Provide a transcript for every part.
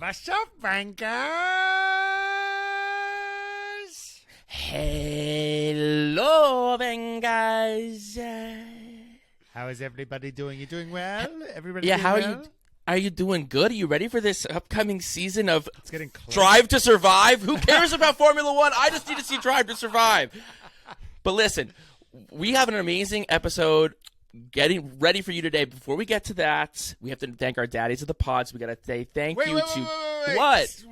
What's up, bankers? Hello, guys. How is everybody doing? You doing well? Everybody Yeah, doing how well? are you doing good? Are you ready for this upcoming season of It's getting close. Drive to Survive? Who cares about Formula One? I just need to see Drive to Survive. But listen, we have an amazing episode getting ready for you today. Before we get to that, we have to thank our daddies of the pods. We got to say thank you to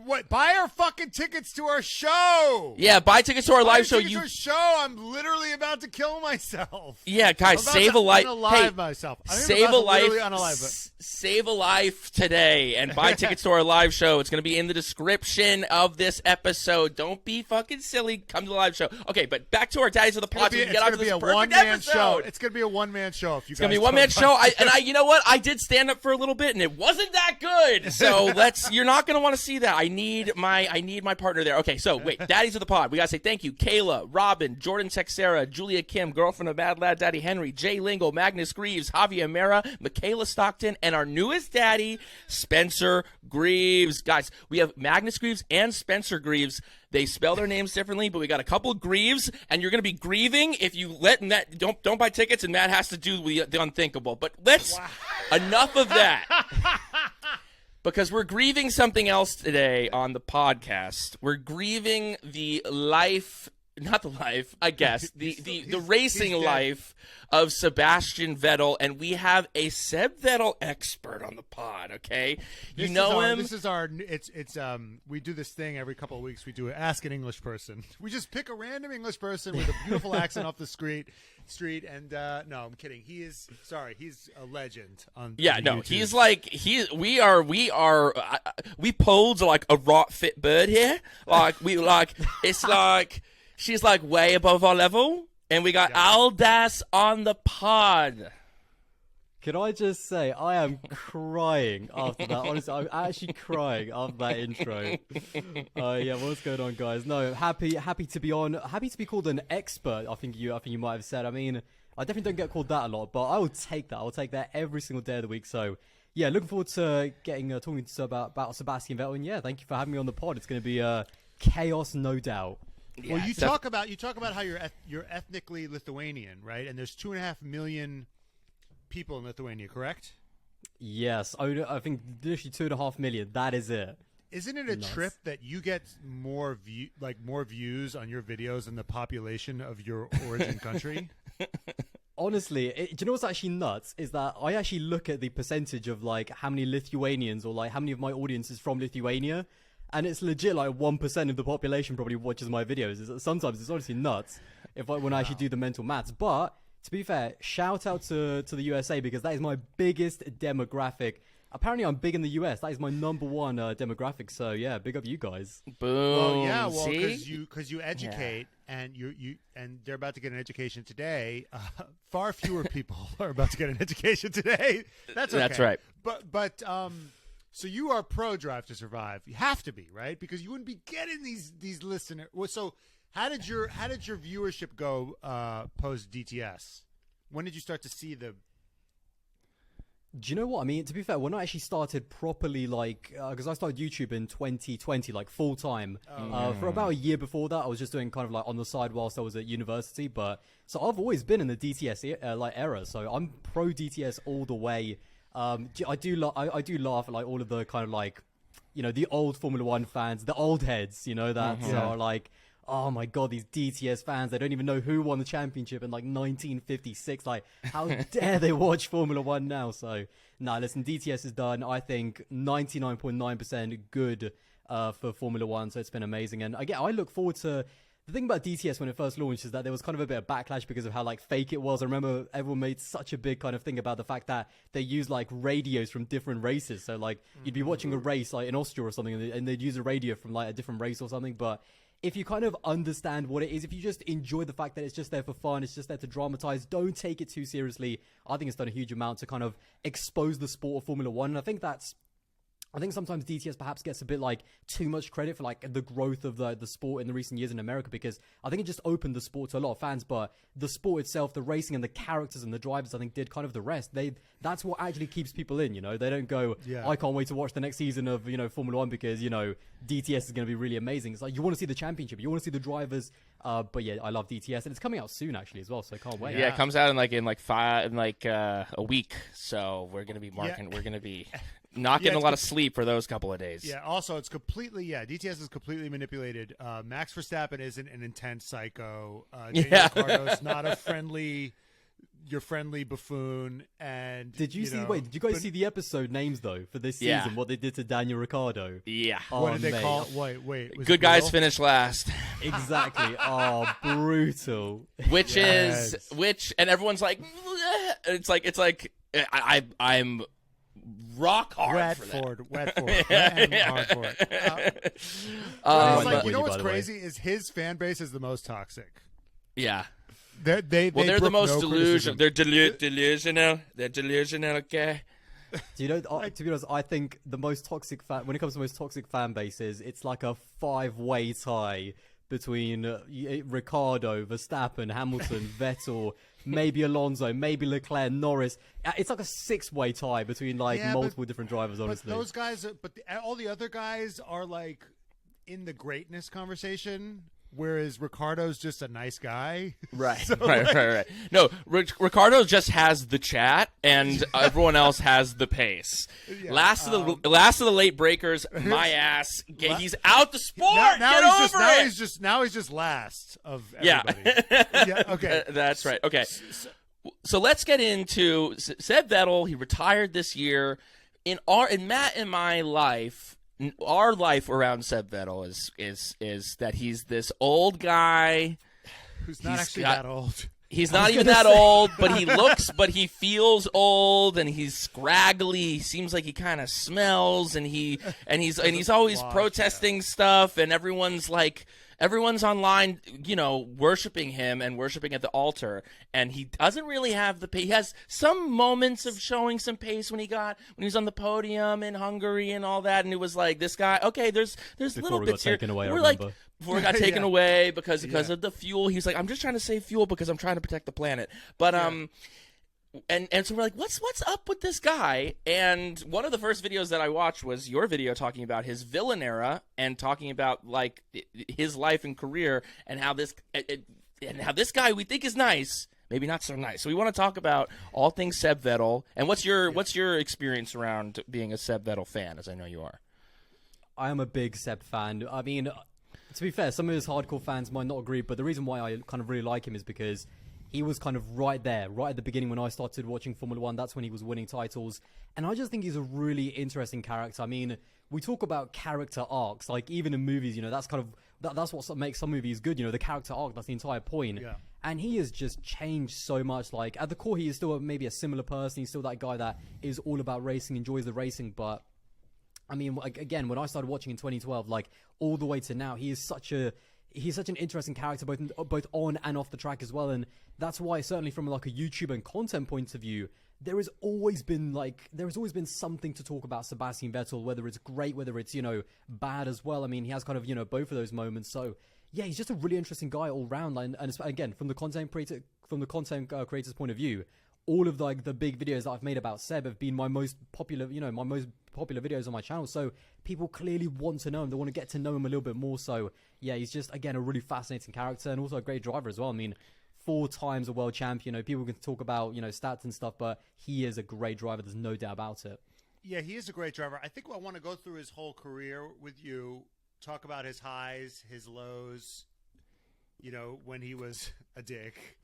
What? Buy our fucking tickets to our show. Yeah, buy tickets to our live show. To our show. I'm literally about to kill myself. Yeah, guys, save a life. Unalive myself. Save a life. Unalive, Save a life today and buy tickets to our live show. It's going to be in the description of this episode. Don't be fucking silly. Come to the live show. Okay, but back to our daddies of the pods. It's going to be a one-man show. It's going to be a one-man show. If you it's going to be a one-man show. You know what? I did stand up for a little bit, and it wasn't that good. So you're not going to want to see that. I need my partner there. Okay, so wait, daddies of the pod. We got to say thank you. Kayla, Robin, Jordan Texera, Julia Kim, girlfriend of Mad Lad Daddy Henry, Jay Lingle, Magnus Greaves, Javier Mera, Michaela Stockton, and our newest daddy, Spencer Greaves. Guys, we have Magnus Greaves and Spencer Greaves. They spell their names differently, but we got a couple of Greaves, and you're going to be grieving if you let Matt don't buy tickets, and Matt has to do the unthinkable. But enough of that. Because we're grieving something else today on the podcast. We're grieving the life, not the life, I guess, the racing life of Sebastian Vettel, and we have a Seb Vettel expert on the pod, okay? You know him. This is our we do this thing every couple of weeks. We do Ask an English Person. We just pick a random English person with a beautiful accent off the street, and no, I'm kidding. He's a legend on YouTube. We pulled like a rot fit bird here. She's like way above our level. And we got Aldas on the pod. Can I just say, I am crying after that. Honestly, I'm actually crying after that intro. Yeah, what's going on, guys? No, happy to be on. Happy to be called an expert. I think you might have said. I mean, I definitely don't get called that a lot, but I will take that. I'll take that every single day of the week. So, yeah, looking forward to talking to about Sebastian Vettel. And yeah, thank you for having me on the pod. It's going to be chaos, no doubt. Yeah, well, you talk about how you're ethnically Lithuanian, right? And there's 2.5 million people in Lithuania, correct? Yes, I think literally 2.5 million. That is it. Isn't it a trip that you get more views on your videos than the population of your origin country? Honestly, do you know what's actually nuts? Is that I actually look at the percentage of like how many Lithuanians or like how many of my audience is from Lithuania. And it's legit like 1% of the population probably watches my videos. Sometimes it's honestly nuts when I actually do the mental maths. But to be fair, shout out to the USA because that is my biggest demographic. Apparently, I'm big in the US. That is my number one demographic. So yeah, big up you guys. Boom. Well, because you educate and and they're about to get an education today. Far fewer people are about to get an education today. That's okay. That's right. But so you are pro Drive to Survive. You have to be, right? Because you wouldn't be getting these listeners. Well, so how did your viewership go post DTS? When did you start to see the? Do you know what I mean? To be fair, when I actually started properly, because I started YouTube in 2020, like full time. For about a year before that, I was just doing kind of like on the side whilst I was at university. But so I've always been in the DTS era. So I'm pro DTS all the way. I do laugh at like all of the kind of like, you know, the old Formula One fans, the old heads, you know, that are like, oh my god, these DTS fans, they don't even know who won the championship in like 1956. Like, how dare they watch Formula One now? So, listen, DTS is done. I think 99.9% good for Formula One. So it's been amazing, and again, I look forward to. The thing about DTS when it first launched is that there was kind of a bit of backlash because of how like fake it was. I remember everyone made such a big kind of thing about the fact that they use like radios from different races. So like you'd be watching a race like in Austria or something and they'd use a radio from like a different race or something. But if you kind of understand what it is, if you just enjoy the fact that it's just there for fun, it's just there to dramatize, don't take it too seriously. I think it's done a huge amount to kind of expose the sport of Formula One. And I think that's I think sometimes DTS perhaps gets a bit like too much credit for like the growth of the sport in the recent years in America, because I think it just opened the sport to a lot of fans, but the sport itself, the racing and the characters and the drivers, I think did kind of the rest. That's what actually keeps people in, they don't go, I can't wait to watch the next season of, Formula 1 because, DTS is going to be really amazing. It's like you want to see the championship, you want to see the drivers, but yeah, I love DTS, and it's coming out soon actually as well, so I can't wait. Yeah, it comes out in a week, so we're gonna be marking. We're gonna be not getting a lot of sleep for those couple of days. Yeah. Also, it's completely DTS is completely manipulated. Max Verstappen isn't an intense psycho. Daniel Ricciardo's not your friendly buffoon. And did you guys see the episode names though for this season? What they did to Daniel Ricciardo? Yeah. What did they call? Wait. Good guys finish last. Exactly. Oh, brutal. And everyone's like, it's like I'm rock hard for that. Wet hard for it. You know what's crazy is his fan base is the most toxic. Yeah. They're the most delusional. They're delusional. They're delusional. Okay. Do you know? To be honest, I think the most toxic when it comes to most toxic fan bases, it's like a 5-way tie between Ricciardo, Verstappen, Hamilton, Vettel, maybe Alonso, maybe Leclerc, Norris. It's like a 6-way tie between multiple different drivers. Honestly, but those guys, all the other guys are like in the greatness conversation. Whereas Ricardo's just a nice guy. Right, right. No, Ricardo just has the chat, and everyone else has the pace. Yeah, last of the late breakers, my ass. He's out the sport. Now he's just last of everybody. Yeah. Okay. That's right. Okay. So let's get into Seb Vettel. He retired this year. In Matt and my life. Our life around Seb Vettel is that he's this old guy who's not actually that old. He's not even that old, but he feels old, and he's scraggly. He seems like he kind of smells, and he's always protesting stuff, and everyone's online, worshiping him and worshiping at the altar, and he doesn't really have the pace. He has some moments of showing some pace when he was on the podium in Hungary and all that, and it was like, this guy, okay, there's little bits here. Before it got taken away because of the fuel. He's like, I'm just trying to save fuel because I'm trying to protect the planet. But And so we're like, what's up with this guy? And one of the first videos that I watched was your video talking about his villain era and talking about like his life and career and how this guy we think is nice, maybe not so nice. So we want to talk about all things Seb Vettel. And what's your experience around being a Seb Vettel fan, as I know you are? I am a big Seb fan. I mean, to be fair, some of his hardcore fans might not agree, but the reason why I kind of really like him is because he was kind of right there, right at the beginning when I started watching Formula 1. That's when he was winning titles. And I just think he's a really interesting character. I mean, we talk about character arcs, like even in movies, that's kind of, that's what makes some movies good, the character arc, that's the entire point. Yeah. And he has just changed so much. Like, at the core, he is still maybe a similar person. He's still that guy that is all about racing, enjoys the racing, but I mean, again, when I started watching in 2012, like all the way to now, he's such an interesting character, both on and off the track as well. And that's why, certainly from like a YouTube and content point of view, there has always been something to talk about Sebastian Vettel, whether it's great, whether it's, bad as well. I mean, he has kind of, both of those moments. So yeah, he's just a really interesting guy all round. And again, from the content creator's point of view, all of the big videos that I've made about Seb have been my most popular videos on my channel. So people clearly want to know him. They want to get to know him a little bit more. So yeah, he's just, again, a really fascinating character and also a great driver as well. I mean, 4 times a world champion. People can talk about, stats and stuff, but he is a great driver. There's no doubt about it. Yeah, he is a great driver. I think I want to go through his whole career with you, talk about his highs, his lows, when he was a dick.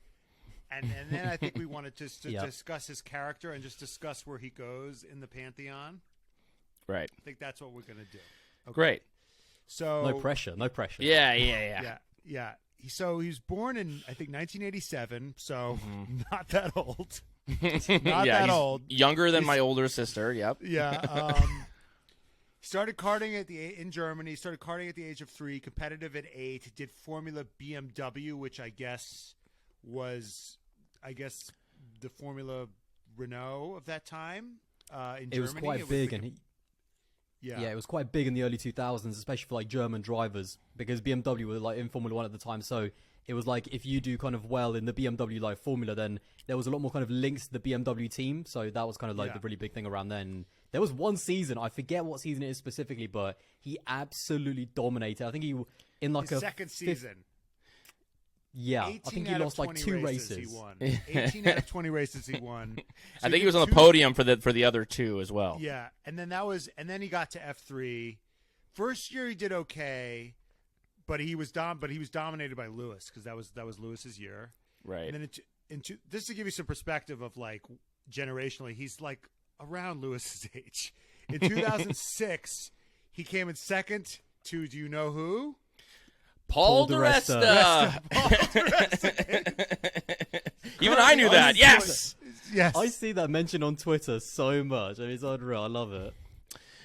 And then I think we wanted to discuss his character and just discuss where he goes in the pantheon. Right. I think that's what we're going to do. Okay. Great. So no pressure. Yeah. So he was born in, I think, 1987. So not that old. Not that old. Younger than my older sister. Yep. Yeah. Started karting in Germany. Started karting at the age of 3. Competitive at 8. Did Formula BMW, which I guess was the Formula Renault of that time in Germany. It was quite big, and Yeah. Yeah, it was quite big in the early 2000s, especially for like German drivers, because BMW were like in Formula One at the time. So it was like if you do kind of well in the BMW like formula, then there was a lot more kind of links to the BMW team. So that was kind of like the really big thing around then. There was one season, I forget what season it is specifically, but he absolutely dominated. I think he in like His second season. Yeah, I think he lost like 2 races. He won. 18 out of 20 races he won. So I think he was on the podium for the other 2 as well. Yeah, and then he got to F3. First year he did okay, but he was dominated by Lewis because that was Lewis's year. Right. And then just to give you some perspective of like generationally, he's like around Lewis's age. In 2006, he came in second to do you know who? Paul di Resta. Even I knew that. Yes. Yes. I see that mentioned on Twitter so much. I mean, it's unreal. I love it.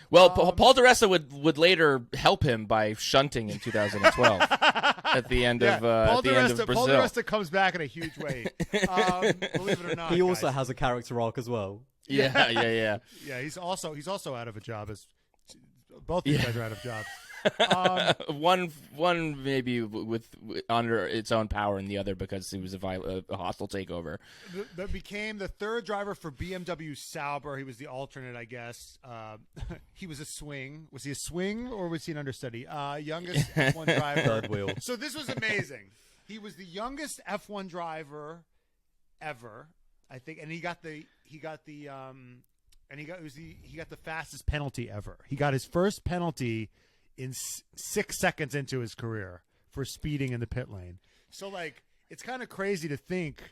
Well, Paul di Resta would later help him by shunting in 2012 at the end of Paul di Brazil. Paul di Resta comes back in a huge way. Believe it or not, He also guys. has a character arc as well. Yeah. Yeah, he's also out of a job. As both these guys are out of jobs. One maybe with under its own power, and the other because he was a hostile takeover. That became the third driver for BMW Sauber. He was the alternate, I guess. He was a swing. Was he a swing or was he an understudy? Youngest F1 driver. Third wheel. So this was amazing. He was the youngest F1 driver ever, I think, and he got the fastest penalty ever. He got his first penalty in 6 seconds into his career for speeding in the pit lane. So, like, it's kind of crazy to think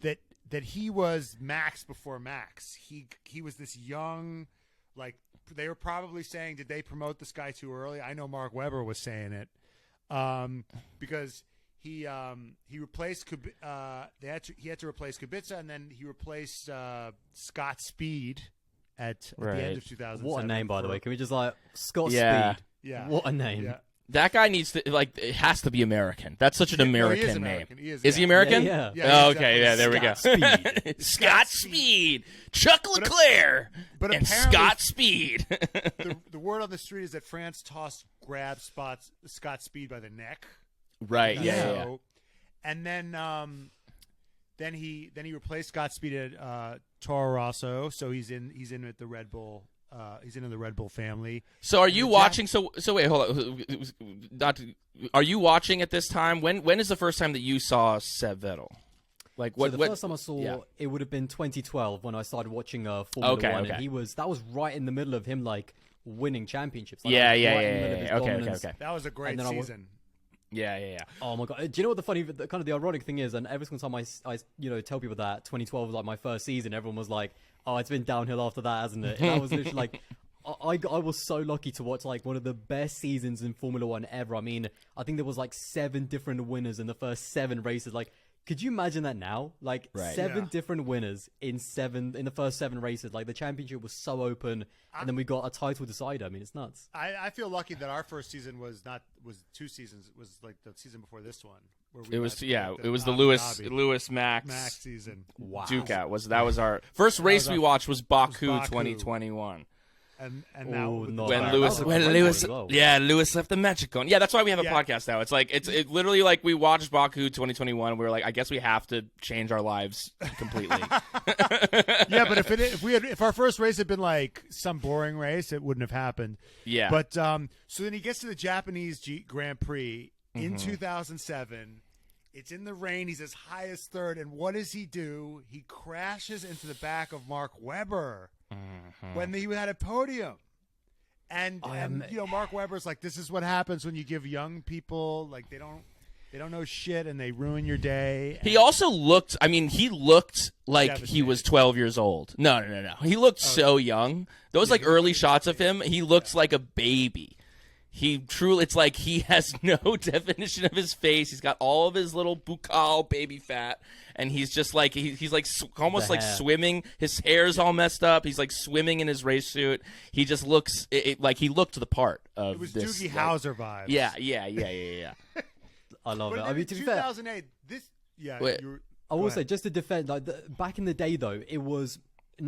that he was Max before Max. He was this young, like, they were probably saying, did they promote this guy too early? I know Mark Webber was saying it because he replaced he had to replace Kubica, and then he replaced Scott Speed at the end of 2007. What a name, by the way. Can we just like Scott Yeah. Speed? Yeah. What a name. Yeah. That guy needs to it has to be American. That's such an American name. Is he American? Yeah. Oh, okay, yeah, there we go. Speed. Scott Speed, Chuck Leclerc, but and apparently- Scott Speed. The word on the street is that France grabbed Scott Speed by the neck. Right. Yeah. So, and then he replaced Scott Speed at Toro Rosso, so he's in with the Red Bull. He's in the Red Bull family. So are you watching? So wait, hold on. Are you watching at this time? When is the first time that you saw Seb Vettel? Like what? So the first time I saw it would have been 2012 when I started watching Formula One, and that was right in the middle of him like winning championships. Like, Okay. That was a great season. Yeah. Oh my god! Do you know what the ironic thing is? And every single time I tell people that 2012 was like my first season, everyone was like, "Oh, it's been downhill after that, hasn't it?" And I was literally like, I was so lucky to watch like one of the best seasons in Formula One ever. I mean, I think there was like 7 different winners in the first 7 races. Like, could you imagine that now? Like 7 different winners in the first 7 races. Like the championship was so open, and then we got a title decider. I mean, it's nuts. I feel lucky that our first season was 2 seasons. It was like the season before this one. Where it was the Lewis Max season. Wow. Ducat was our first race we watched was Baku 2021. And Lewis left the magic on. Yeah, that's why we have a podcast now. It's like it's literally like we watched Baku 2021. And we were like, I guess we have to change our lives completely. Yeah, but if our first race had been like some boring race, it wouldn't have happened. Yeah. But so then he gets to the Japanese Grand Prix in 2007. It's in the rain. He's as high as third, and what does he do? He crashes into the back of Mark Webber when he had a podium. And Mark Webber's like, this is what happens when you give young people like they don't know shit and they ruin your day. He also looked. I mean, he looked like he was 12 years old. No. He looked so young. Those like early shots of him, he looked like a baby. He truly, it's like he has no definition of his face. He's got all of his little buccal baby fat, and he's just like he's like almost like swimming. His hair's all messed up. He's like swimming in his race suit. He just looks like he looked the part of it was this. Doogie Howser vibes. Yeah. I love it. But I mean, to be fair, 2008. I will say, just to defend, like back in the day though, it was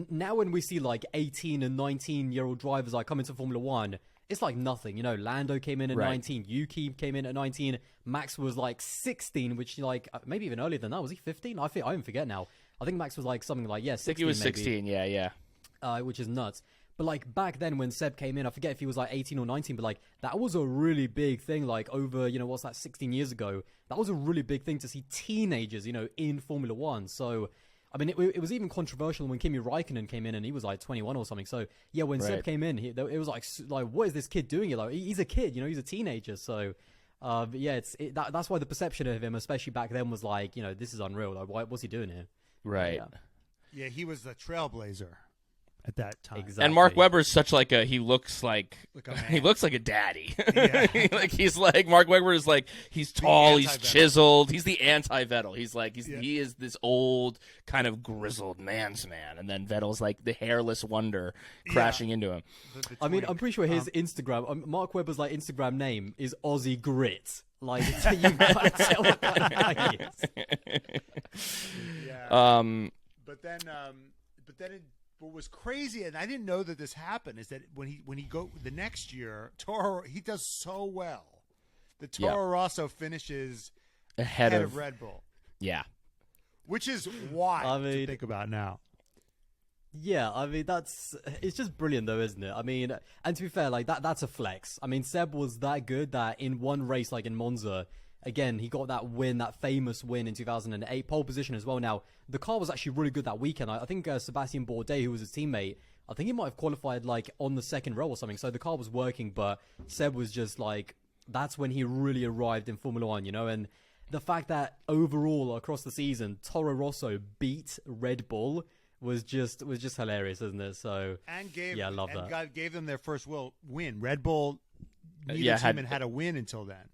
now when we see like 18 and 19-year-old drivers like come into Formula One, it's like nothing. You know, Lando came in at 19, Yuki came in at 19, Max was like 16, which like maybe even earlier than that. Was he 15? I even forget now. I think Max was like something like 16. I think he was 16. Maybe. Yeah. Which is nuts. But like back then when Seb came in, I forget if he was like 18 or 19, but like that was a really big thing. Like over, you know, what's that, 16 years ago? That was a really big thing to see teenagers, you know, in Formula One. So, I mean, it was even controversial when Kimi Räikkönen came in and he was like 21 or something. So yeah, when Seb came in, it was like, what is this kid doing here? Like he's a kid, you know, he's a teenager. So, yeah, that's why the perception of him, especially back then, was like, you know, this is unreal. Like, what's he doing here? Right. Yeah, he was the trailblazer at that time. Exactly. And Mark Webber's such like he looks like a he looks like a daddy. Yeah. Like he's like Mark Webber is like he's tall, he's chiseled, he's the anti-Vettel. He's like he is this old kind of grizzled man's man, and then Vettel's like the hairless wonder crashing into him. I mean, I'm pretty sure his Instagram, Mark Webber's like Instagram name is Aussie Grit. Like you can't tell what kind of guy he is. Yeah. But then what was crazy, and I didn't know that this happened, is that when he go the next year, he does so well. The Toro Rosso finishes ahead of Red Bull. Yeah. Which is wild to think about now. Yeah, I mean it's just brilliant though, isn't it? I mean, and to be fair, like that's a flex. I mean, Seb was that good that in one race, like in Monza, again, he got that win, that famous win in 2008, pole position as well. Now, the car was actually really good that weekend. I think Sebastian Bourdais, who was his teammate, I think he might have qualified like on the second row or something. So the car was working, but Seb was just like, that's when he really arrived in Formula One, you know? And the fact that overall across the season, Toro Rosso beat Red Bull was just hilarious, isn't it? So I love that. God gave them their first win. Red Bull, neither team had a win until then.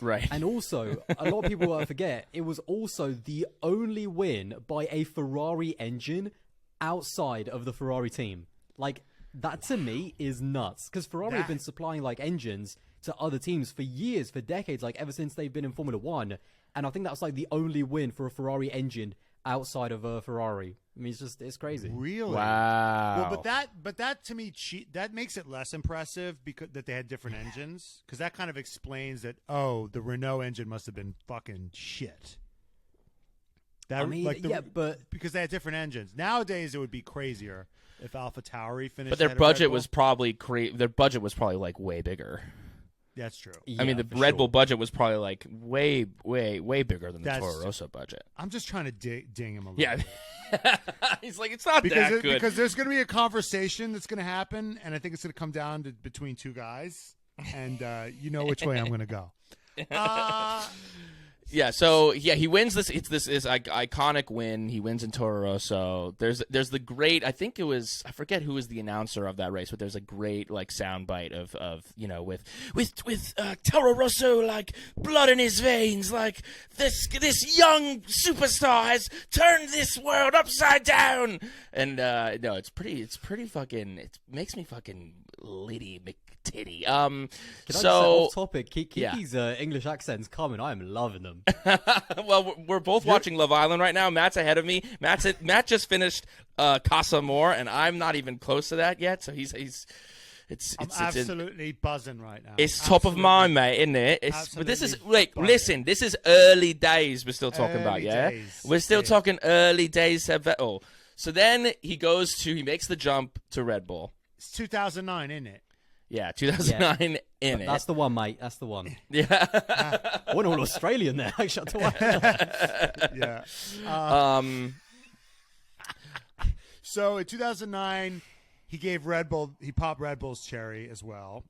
Right. And also, a lot of people forget, it was also the only win by a Ferrari engine outside of the Ferrari team. Like, that to me is nuts. Because Ferrari have been supplying, like, engines to other teams for years, for decades, like, ever since they've been in Formula One. And I think that's, like, the only win for a Ferrari engine outside of a Ferrari. I mean, it's crazy. Really? Wow. Well, but that to me, that makes it less impressive because that they had different engines. Because that kind of explains that. Oh, the Renault engine must have been fucking shit. That, I mean, but because they had different engines. Nowadays, it would be crazier if AlphaTauri finished. But their budget was probably like way bigger. That's true. I mean, the Red Bull budget was probably like way bigger than the Toro Rosso budget. I'm just trying to ding him a little bit. He's like, it's not that good. Because there's going to be a conversation that's going to happen, and I think it's going to come down to between two guys, and you know which way I'm going to go. Yeah, so he wins this. It's this iconic win. He wins in Toro Rosso. There's the great. I think it was, I forget who was the announcer of that race, but there's a great like soundbite of you know with Toro Rosso like blood in his veins, like this young superstar has turned this world upside down. And no, it's pretty fucking. It makes me fucking Liddy McTitty. Can I just say off topic? Kiki's English accent's coming. I am loving them. Well, we're both watching Love Island right now. Matt's ahead of me. Matt just finished Casa Amor, and I'm not even close to that yet. So I'm absolutely buzzing right now. It's top of mind, mate, isn't it? But this is listen. This is early days. We're still talking about, We're still talking early days. Seb Vettel. So then he makes the jump to Red Bull. It's 2009, isn't it? Yeah, 2009 in it. That's the one, mate. That's the one. Yeah. I went all Australian there. Yeah. So in 2009, he popped Red Bull's cherry as well.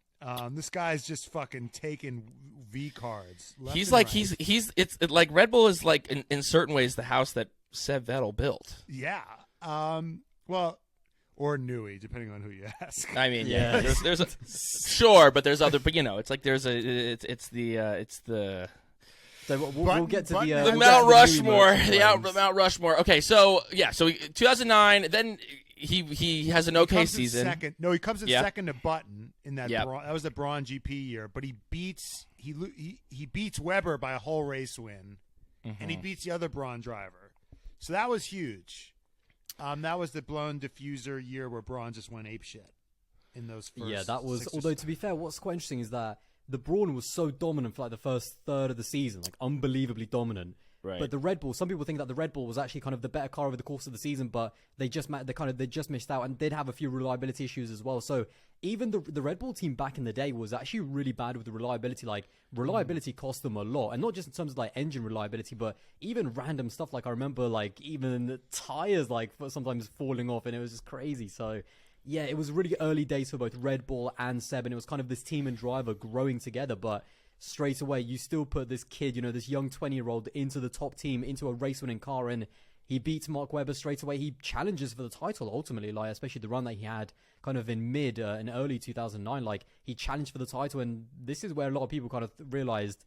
This guy's just fucking taking V cards. He's like it's like Red Bull is like in certain ways the house that Seb Vettel built. Yeah. Well. Or Nui, depending on who you ask. I mean, yeah. There's a sure, but there's other. But you know, it's like there's it's the. So we'll get to the Mount Rushmore. The Mount Rushmore. Okay, so yeah, so 2009. Then he has an okay season. He comes in second to Button in that. That was the Braun GP year, but he beats Webber by a whole race win, and he beats the other Braun driver. So that was huge. That was the blown diffuser year where Braun just went apeshit in those first. Yeah, that was. 6 or Although 7. to be fair, what's quite interesting is that the Braun was so dominant for like the first third of the season, like unbelievably dominant. Right. But the Red Bull, some people think that the Red Bull was actually kind of the better car over the course of the season, but they just missed out and did have a few reliability issues as well. So even the Red Bull team back in the day was actually really bad with the reliability. Like reliability cost them a lot, and not just in terms of like engine reliability, but even random stuff. Like I remember like even tires like sometimes falling off, and it was just crazy. So yeah, it was really early days for both Red Bull and Seb, and it was kind of this team and driver growing together, but straight away, you still put this kid, this young 20-year-old into the top team, into a race-winning car, and he beats Mark Webber straight away. He challenges for the title, ultimately, like especially the run that he had kind of in in early 2009. Like, he challenged for the title, and this is where a lot of people kind of realized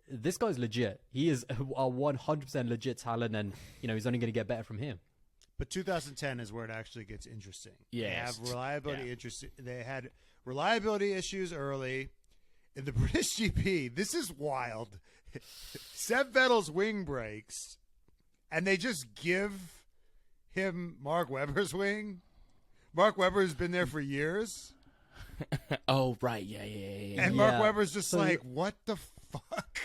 this guy's legit. He is a 100% legit talent, and, he's only going to get better from here. But 2010 is where it actually gets interesting. Yes. They have reliability They had reliability issues early. In the British GP, this is wild. Seb Vettel's wing breaks, and they just give him Mark Webber's wing. Mark Webber's been there for years. Oh, right. Yeah. And Mark Webber's just like, what the fuck?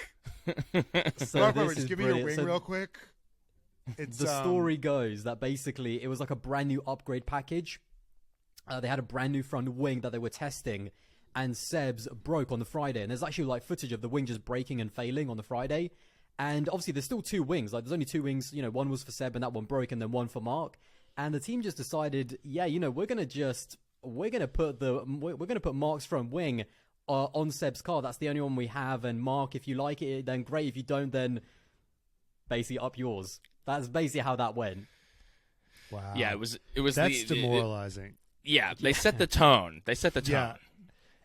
Mark Webber, just give me your wing real quick. The story goes that basically it was like a brand new upgrade package. They had a brand new front wing that they were testing, and Seb's broke on the Friday. And there's actually like footage of the wing just breaking and failing on the Friday. And obviously there's still 2 wings. Like there's only 2 wings. One was for Seb and that one broke, and then one for Mark. And the team just decided, we're gonna put Mark's front wing on Seb's car. That's the only one we have. And Mark, if you like it, then great. If you don't, then basically up yours. That's basically how that went. Wow. Yeah, it was. That's demoralizing. They set the tone. Yeah.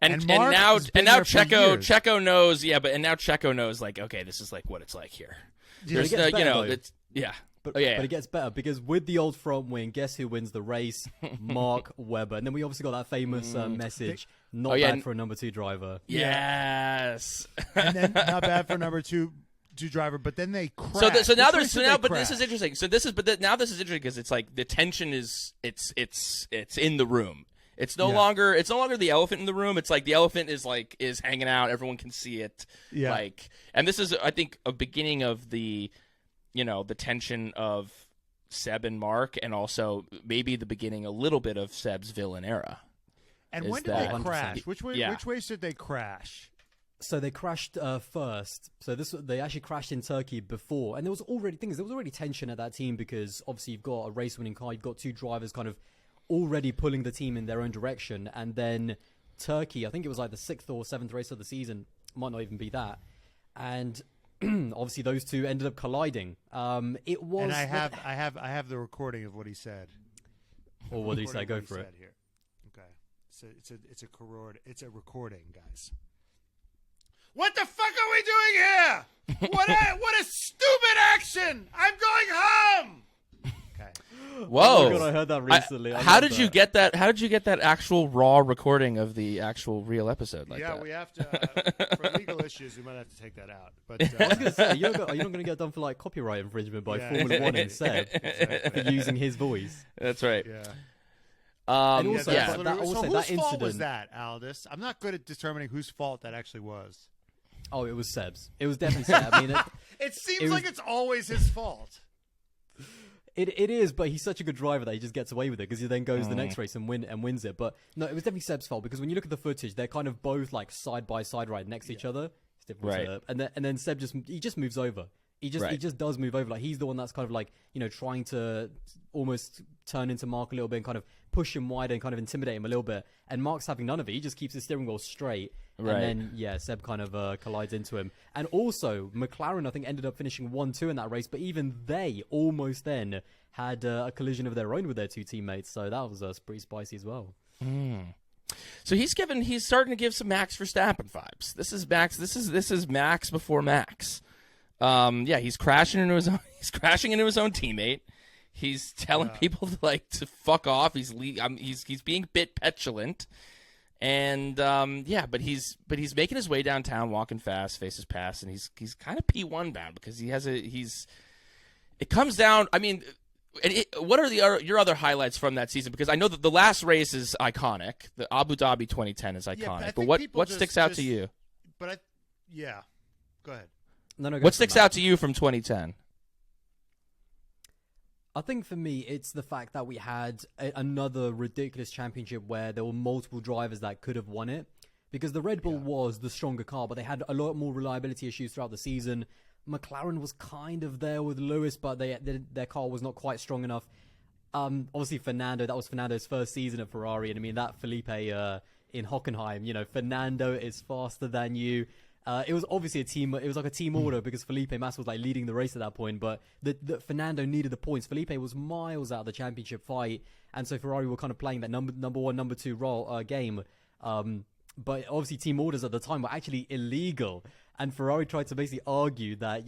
And Mark now has been now there for years. Checo knows, now Checo knows, like, okay, this is like what it's like here. There's But it gets better, though. it's But, but but it gets better because with the old front wing, guess who wins the race? Mark Webber. And then we obviously got that famous message, not bad for a number 2 driver. Yes. And then not bad for number 2 driver, but then they crash. But this is interesting. Now this is interesting because it's like the tension is it's in the room. It's no longer the elephant in the room. It's like the elephant is hanging out. Everyone can see it. Yeah. And this is, I think, a beginning of the tension of Seb and Mark, and also maybe the beginning a little bit of Seb's villain era. And when did they crash? Which way should they crash? So they crashed first. So they actually crashed in Turkey before, and there was already tension at that team because obviously you've got a race-winning car, you've got 2 drivers kind of already pulling the team in their own direction, and then Turkey, I think it was like the 6th or 7th race of the season, might not even be that, and obviously those 2 ended up colliding. It was, and I have the recording of what he said. Or what did he say? Go for it. Here. Okay, it's a recording, guys. What the fuck are we doing here? What a stupid action! I'm going home. Okay. Whoa! Oh my God, I heard that recently. How did you get that? How did you get that actual raw recording of the actual real episode? We have to for legal issues. We might have to take that out. But I was going to say, you're not going to get done for like copyright infringement by Formula One and Seb for using his voice. That's right. Yeah. And also, whose fault was that, Aldas? I'm not good at determining whose fault that actually was. Oh, it was Seb's. It was definitely Seb. I mean, it seems like it's always his fault. It is, but he's such a good driver that he just gets away with it because he then goes the next race and wins it. But no, it was definitely Seb's fault because when you look at the footage, they're kind of both like side by side right next to each other. Right. And then Seb just moves over. He just does move over. Like he's the one that's kind of like, trying to almost turn into Mark a little bit and kind of push him wide and kind of intimidate him a little bit. And Mark's having none of it. He just keeps his steering wheel straight. Right. And then, Seb kind of collides into him. And also, McLaren, I think, ended up finishing 1-2 in that race. But even they almost then had a collision of their own with their 2 teammates. So that was pretty spicy as well. So he's starting to give some Max Verstappen vibes. This is Max. This is Max before Max. He's crashing into his own teammate. He's telling people to fuck off. He's being a bit petulant, and but he's making his way downtown, walking fast, faces past, and he's kind of P1 bound because it comes down. I mean, what are your other highlights from that season? Because I know that the last race is iconic. The Abu Dhabi 2010 is iconic. But what sticks out to you? But go ahead. No, what sticks out to you from 2010? I think for me, it's the fact that we had another ridiculous championship where there were multiple drivers that could have won it. Because the Red Bull was the stronger car, but they had a lot more reliability issues throughout the season. McLaren was kind of there with Lewis, but their car was not quite strong enough. Obviously, Fernando, that was Fernando's first season at Ferrari. And I mean, that Felipe in Hockenheim, Fernando is faster than you. It was obviously it was like a team order because Felipe Massa was like leading the race at that point, but the Fernando needed the points. Felipe was miles out of the championship fight, and so Ferrari were kind of playing that number one, number two game. But obviously team orders at the time were actually illegal, and Ferrari tried to basically argue that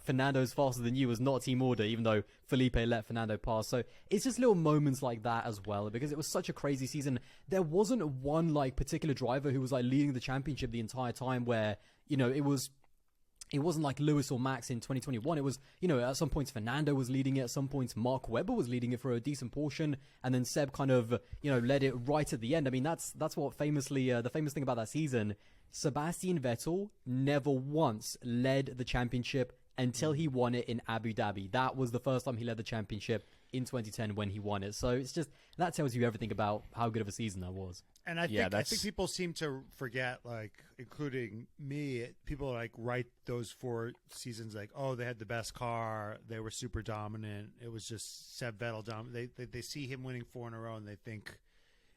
Fernando's faster than you was not a team order, even though Felipe let Fernando pass. So it's just little moments like that as well, because it was such a crazy season. There wasn't one like particular driver who was like leading the championship the entire time where it wasn't like Lewis or Max in 2021. It was, at some points Fernando was leading it. At some points Mark Webber was leading it for a decent portion. And then Seb kind of, led it right at the end. I mean, that's what famously, the famous thing about that season, Sebastian Vettel never once led the championship until he won it in Abu Dhabi. That was the first time he led the championship in 2010 when he won it. So it's just, that tells you everything about how good of a season that was. And I think people seem to forget, like, including me, people like write those 4 seasons like, oh, they had the best car, they were super dominant, it was just Seb Vettel dominant. They see him winning 4 in a row and they think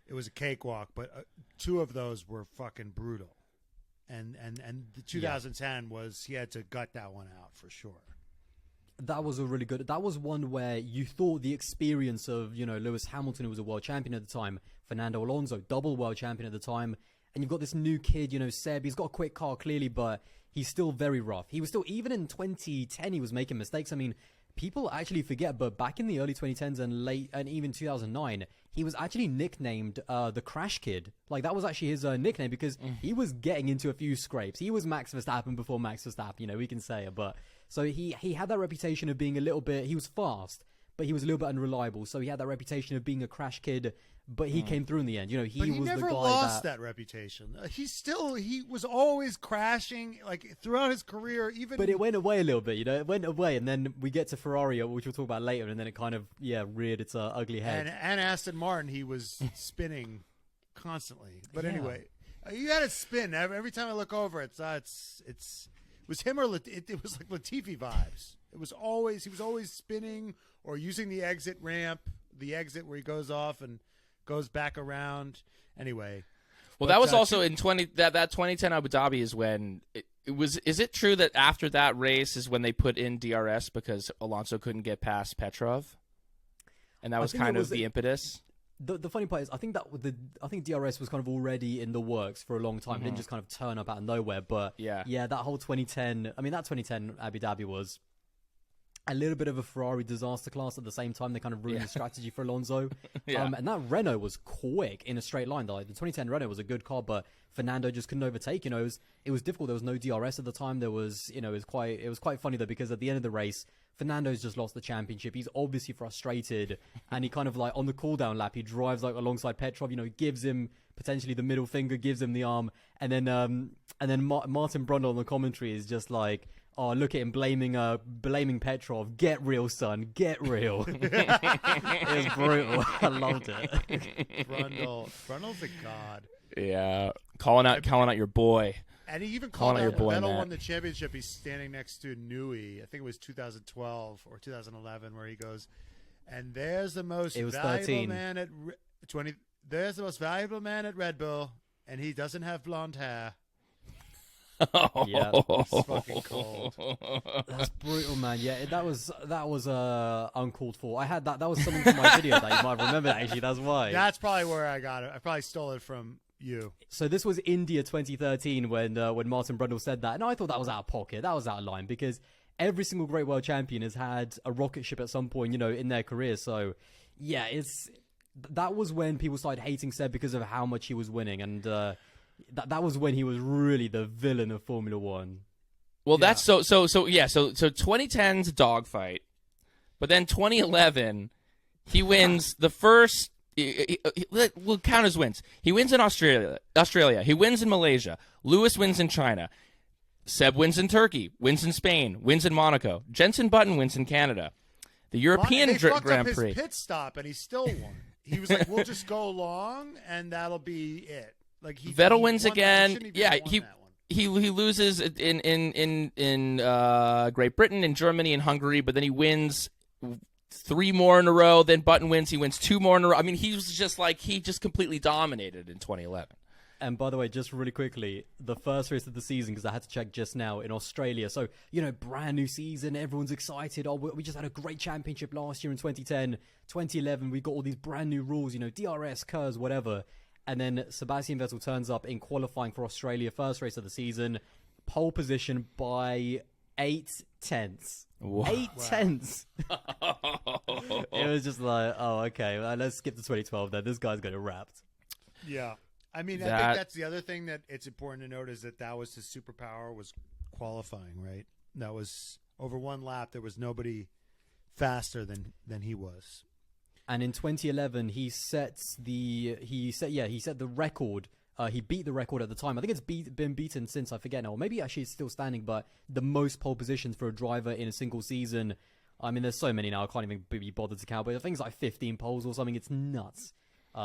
it was a cakewalk, but 2 of those were fucking brutal. And the 2010 was, he had to gut that one out for sure. That was that was one where you thought the experience of, Lewis Hamilton, who was a world champion at the time, Fernando Alonso, double world champion at the time, and you've got this new kid, Seb, he's got a quick car clearly, but he's still very rough. He was still, even in 2010, he was making mistakes. I mean, people actually forget, but back in the early 2010s and even 2009, he was actually nicknamed the Crash Kid. Like, that was actually his nickname because he was getting into a few scrapes. He was Max Verstappen before Max Verstappen, we can say it. But so he had that reputation of being a little bit, he was fast, but he was a little bit unreliable. So he had that reputation of being a crash kid, but he came through in the end. He but he was never the guy lost that reputation. He was always crashing, like, throughout his career. But it went away a little bit, It went away, and then we get to Ferrari, which we'll talk about later, and then it kind of reared its ugly head. And Aston Martin, he was spinning constantly. But anyway, you had it spin every time I look over. It was him or it was like Latifi vibes. He was always spinning or using the exit ramp, the exit where he goes off and goes back around. Anyway. Well, that was also in 2010 Abu Dhabi is when it was. Is it true that after that race is when they put in DRS because Alonso couldn't get past Petrov? And that was kind of the impetus. The funny part is, I think DRS was kind of already in the works for a long time. It didn't just kind of turn up out of nowhere. But that whole 2010, that 2010 Abu Dhabi was a little bit of a Ferrari disaster class. At the same time, they kind of ruined the strategy for Alonso. And that Renault was quick in a straight line. Like, the 2010 Renault was a good car, but Fernando just couldn't overtake. It was difficult. There was no DRS at the time. There was, it was quite funny though, because at the end of the race, Fernando's just lost the championship. He's obviously frustrated, and he kind of like on the cool down lap, he drives like alongside Petrov. Gives him potentially the middle finger, gives him the arm, and then Martin Brundle on the commentary is just like, oh, look at him blaming Petrov. Get real, son. Get real. It was brutal. I loved it. Brundle's a god. Yeah, calling out your boy. And he even called out Vettel won the championship. He's standing next to Newey. I think it was 2012 or 2011, where he goes, and there's the most valuable man at 20. There's the most valuable man at Red Bull, and he doesn't have blonde hair. Yeah, it's fucking cold. That's brutal, man. Yeah, that was uncalled for. I had that. That was something from my video that you might remember. Actually, that's why. That's probably where I got it. I probably stole it from you. So this was India 2013 when Martin Brundle said that, and I thought that was out of pocket. That was out of line because every single great world champion has had a rocket ship at some point, in their career. So yeah, that was when people started hating Seb because of how much he was winning, and that was when he was really the villain of Formula One. Well, that's so 2010's dogfight. But then 2011, he wins the first. We'll count his wins. He wins in Australia. He wins in Malaysia. Lewis wins in China. Seb wins in Turkey. Wins in Spain. Wins in Monaco. Jenson Button wins in Canada. The European Grand Prix. His pit stop, and he still won. He was like, "We'll just go long, and that'll be it." Like Vettel wins again. Yeah, he won loses in Great Britain, in Germany, and Hungary, but then he wins 3 more in a row. Then Button wins. He wins 2 more in a row. I mean, he just completely dominated in 2011. And by the way, just really quickly, the first race of the season, because I had to check just now, in Australia. So, brand new season, everyone's excited. Oh, we just had a great championship last year in 2010. 2011, we got all these brand new rules, DRS, KERS, whatever. And then Sebastian Vettel turns up in qualifying for Australia, first race of the season, pole position by 8 tenths. Whoa. 8 tenths. It was just like, oh, okay, well, let's skip to 2012 then. This guy's getting wrapped. Yeah. I mean, I think that's the other thing that it's important to note is that was his superpower, was qualifying, right? That was over 1 lap. There was nobody faster than he was. And in 2011, he set the record. He beat the record at the time. I think it's been beaten since, I forget now. Or maybe actually it's still standing, but the most pole positions for a driver in a single season. I mean, there's so many now, I can't even be bothered to count, but I think it's like 15 poles or something. It's nuts.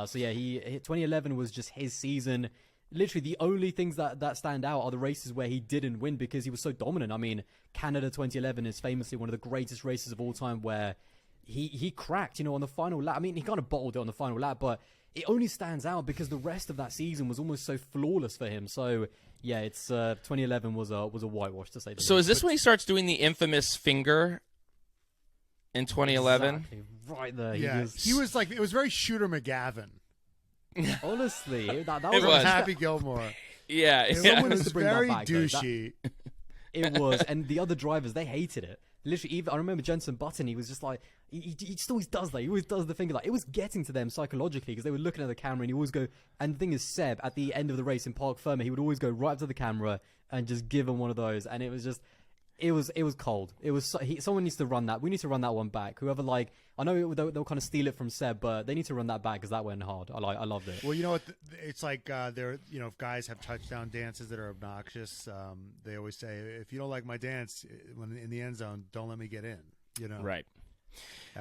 So yeah, 2011 was just his season. Literally, the only things that stand out are the races where he didn't win because he was so dominant. I mean, Canada 2011 is famously one of the greatest races of all time where he cracked, on the final lap. I mean, he kind of bottled it on the final lap, but it only stands out because the rest of that season was almost so flawless for him. So yeah, it's 2011 was a whitewash, to say the least. So is this when he starts doing the infamous finger in 2011? Exactly. Right there. Yeah, he was like, it was very Shooter McGavin. Honestly, that It was. Happy Gilmore. Yeah. Someone It needs was to bring that very back, though. douchey. It was, and the other drivers, they hated it. Literally, even I remember Jenson Button. He was just like, he always does that. He always does the finger. Like, it was getting to them psychologically because they were looking at the camera, and he always go. And the thing is, Seb at the end of the race in Parc Ferme, he would always go right up to the camera and just give him one of those, and it was just. It was cold. It was someone needs to run that. We need to run that one back. Whoever I know they'll kind of steal it from Seb, but they need to run that back because that went hard. I loved it. Well, you know what? It's like if guys have touchdown dances that are obnoxious, they always say, if you don't like my dance when in the end zone, don't let me get in. Right.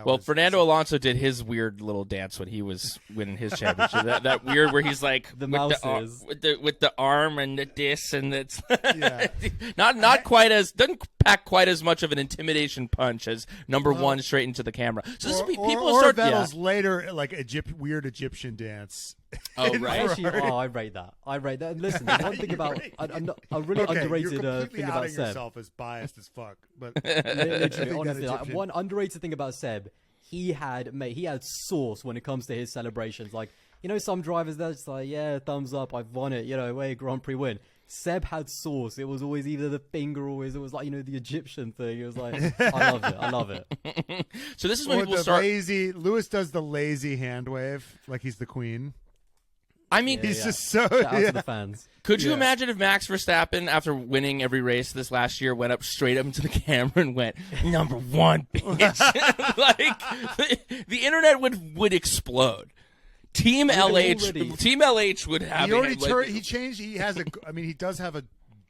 Well, Fernando Alonso did his weird little dance when he was winning his championship. that weird where he's like the with the arm and the this and it's yeah. not quite as doesn't pack quite as much of an intimidation punch as number one straight into the camera. So people start Vettel's later like weird Egyptian dance. Oh right. Actually, I rate that. Listen, the one thing about a really underrated thing about Seb. Yourself as biased as fuck, but literally, honestly, one underrated thing about Seb, he had sauce when it comes to his celebrations. Like, some drivers they're just like, yeah, thumbs up, I've won it, way Grand Prix win. Seb had sauce. It was always either the finger, always it was like the Egyptian thing. It was like I love it. So this is when people start. Lewis does the lazy hand wave like he's the queen. I mean, he's just so. Shout out to the fans. Could you imagine if Max Verstappen, after winning every race this last year, went up straight up into the camera and went, "Number one, bitch!" Like the internet would explode. Team LH would have. He already he changed. He has he does have a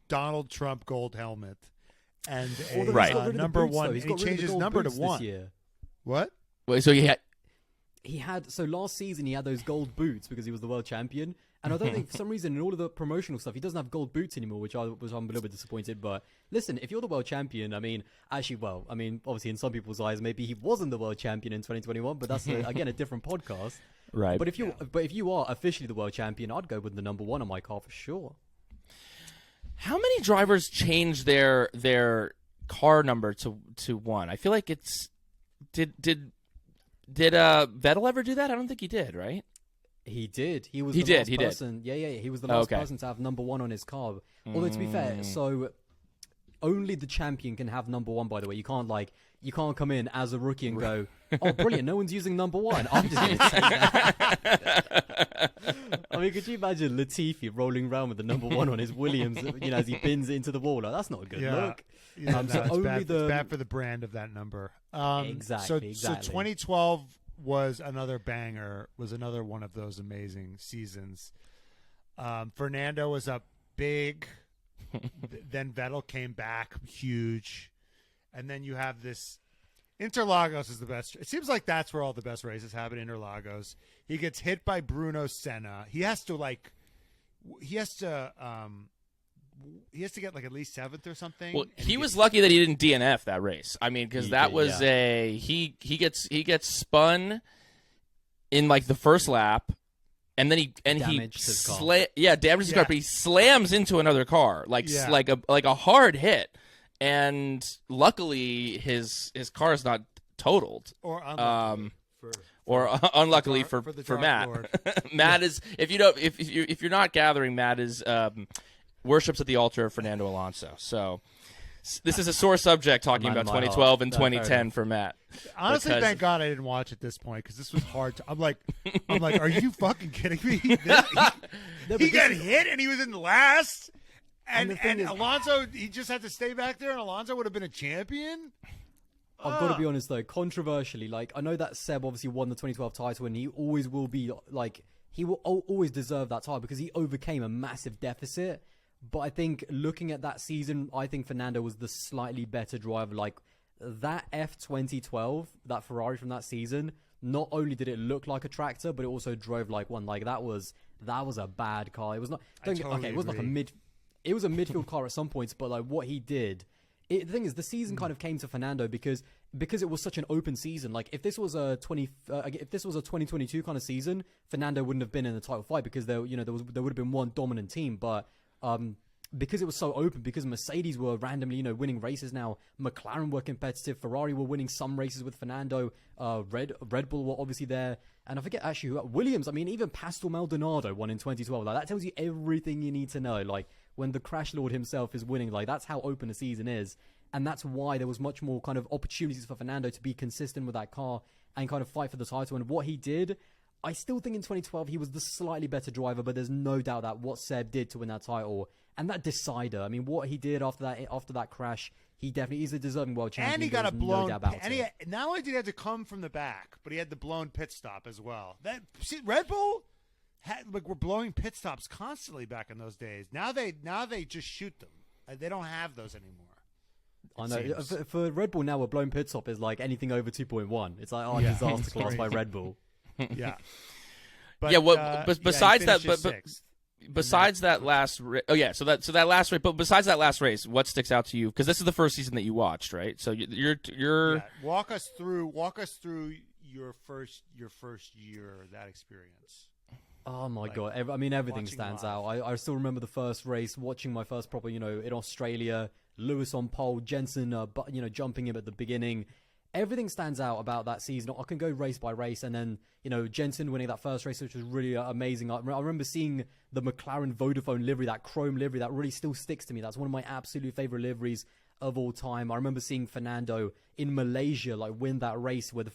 Donald Trump gold helmet and a number one. And he changed his number to 1. What? Wait, so he had last season he had those gold boots because he was the world champion, and I don't think for some reason in all of the promotional stuff he doesn't have gold boots anymore, which I'm a little bit disappointed. But listen, if you're the world champion, obviously in some people's eyes maybe he wasn't the world champion in 2021, but that's again a different podcast. Right. But if you are officially the world champion, I'd go with the number 1 on my car for sure. How many drivers change their car number to 1? I feel like it's did Vettel ever do that? I don't think he did, right? He did. He was the last person. Yeah. He was the last person to have number 1 on his car. Although to be fair, so only the champion can have number one. By the way, you can't come in as a rookie and go, oh, brilliant, no one's using number one. I'm just going to take that. I mean, could you imagine Latifi rolling around with the number one on his Williams, as he pins it into the wall? Like, that's not a good look. Yeah, so it's bad for the brand of that number. Exactly. So 2012 was another banger. Was another one of those amazing seasons. Fernando was up big. Then Vettel came back huge, and then you have this. Interlagos is the best. It seems like that's where all the best races happen. Interlagos. He gets hit by Bruno Senna. He has to get like at least 7th or something. Well, he was lucky that he didn't DNF that race. I mean, because that was he gets spun in like the first lap, and then he damages his car, but he slams into another car like a hard hit, and luckily his car is not totaled or unluckily for Matt. Matt is if you're not gathering, Matt is worships at the altar of Fernando Alonso. So this is a sore subject talking about 2012 and 2010 for Matt. Honestly, thank God I didn't watch it this point because this was hard. I'm like, are you fucking kidding me? He got hit and he was in last, and Alonso, he just had to stay back there, and Alonso would have been a champion. I've got to be honest though, controversially, like I know that Seb obviously won the 2012 title, and he always will be like he will always deserve that title because he overcame a massive deficit. But I think looking at that season, I think Fernando was the slightly better driver. Like that F2012, that Ferrari from that season, not only did it look like a tractor, but it also drove like one. Like that was a bad car. It was not. It was like it was a midfield car at some points, but like what he did. The thing is, the season kind of came to Fernando because it was such an open season. Like if this was a 2022 kind of season, Fernando wouldn't have been in the title fight because there would have been one dominant team, but. Because it was so open, because Mercedes were randomly, winning races now, McLaren were competitive, Ferrari were winning some races with Fernando, Red Bull were obviously there, and I forget actually who, Williams, I mean, even Pastor Maldonado won in 2012, like, that tells you everything you need to know, like, when the Crash Lord himself is winning, like, that's how open the season is, and that's why there was much more kind of opportunities for Fernando to be consistent with that car and kind of fight for the title, and what he did, I still think in 2012 he was the slightly better driver, but there's no doubt that what Seb did to win that title and that decider. I mean, what he did after that crash, he definitely is a deserving world champion. And he got a blown. Not only did he have to come from the back, but he had the blown pit stop as well. Red Bull were blowing pit stops constantly back in those days. Now they just shoot them. They don't have those anymore. I know. For Red Bull now, a blown pit stop is like anything over 2.1. It's like disaster class by Red Bull. Yeah. Besides that last race, but besides that last race, what sticks out to you? Because this is the first season that you watched, right? So you're walk us through your first year, that experience. Oh my God. I mean, everything stands out. I still remember the first race, watching my first proper, in Australia, Lewis on pole, Jensen, jumping him at the beginning. Everything stands out about that season. I can go race by race, and then, Jensen winning that first race, which was really amazing. I remember seeing the McLaren Vodafone livery, that chrome livery, that really still sticks to me. That's one of my absolute favorite liveries of all time. I remember seeing Fernando in Malaysia, win that race when the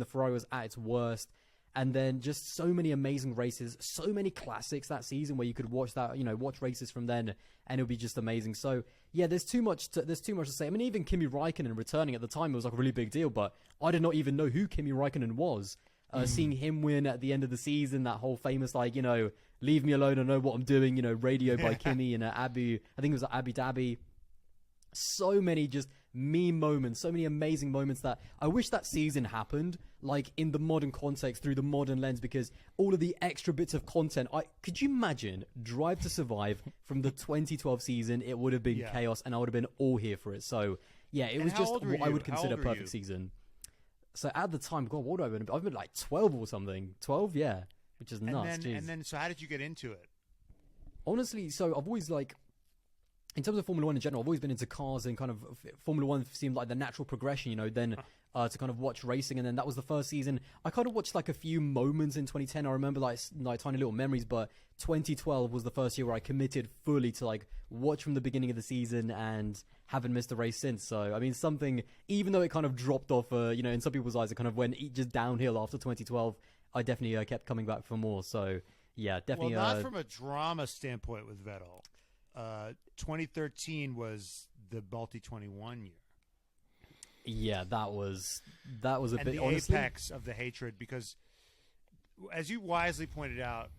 Ferrari was at its worst. And then just so many amazing races, so many classics that season where you could watch that, watch races from then, and it would be just amazing. So yeah, there's too much to say. I mean, even Kimi Räikkönen returning at the time, it was like a really big deal, but I did not even know who Kimi Räikkönen was. Seeing him win at the end of the season, that whole famous leave me alone, I know what I'm doing, radio by Kimi and I think it was at Abu Dhabi. So many just meme moments, so many amazing moments that I wish that season happened, in the modern context, through the modern lens, because all of the extra bits of content, could you imagine Drive to Survive from the 2012 season? It would have been chaos, and I would have been all here for it. So yeah, it was just what I would consider a perfect season. So at the time, God, what would I have been? I've been 12 or something. 12, yeah, which is nuts. And then, so how did you get into it? Honestly, so I've always in terms of Formula One in general, I've always been into cars, and kind of Formula One seemed like the natural progression, then to kind of watch racing. And then that was the first season. I kind of watched like a few moments in 2010. I remember like tiny little memories, but 2012 was the first year where I committed fully to like watch from the beginning of the season and haven't missed a race since. So, I mean, something, even though it kind of dropped off, in some people's eyes, it kind of went just downhill after 2012, I definitely kept coming back for more. So, yeah, definitely. Well, not from a drama standpoint with Vettel. 2013 was the multi-21 year. Yeah, that was a and bit the honestly, apex of the hatred, because, as you wisely pointed out,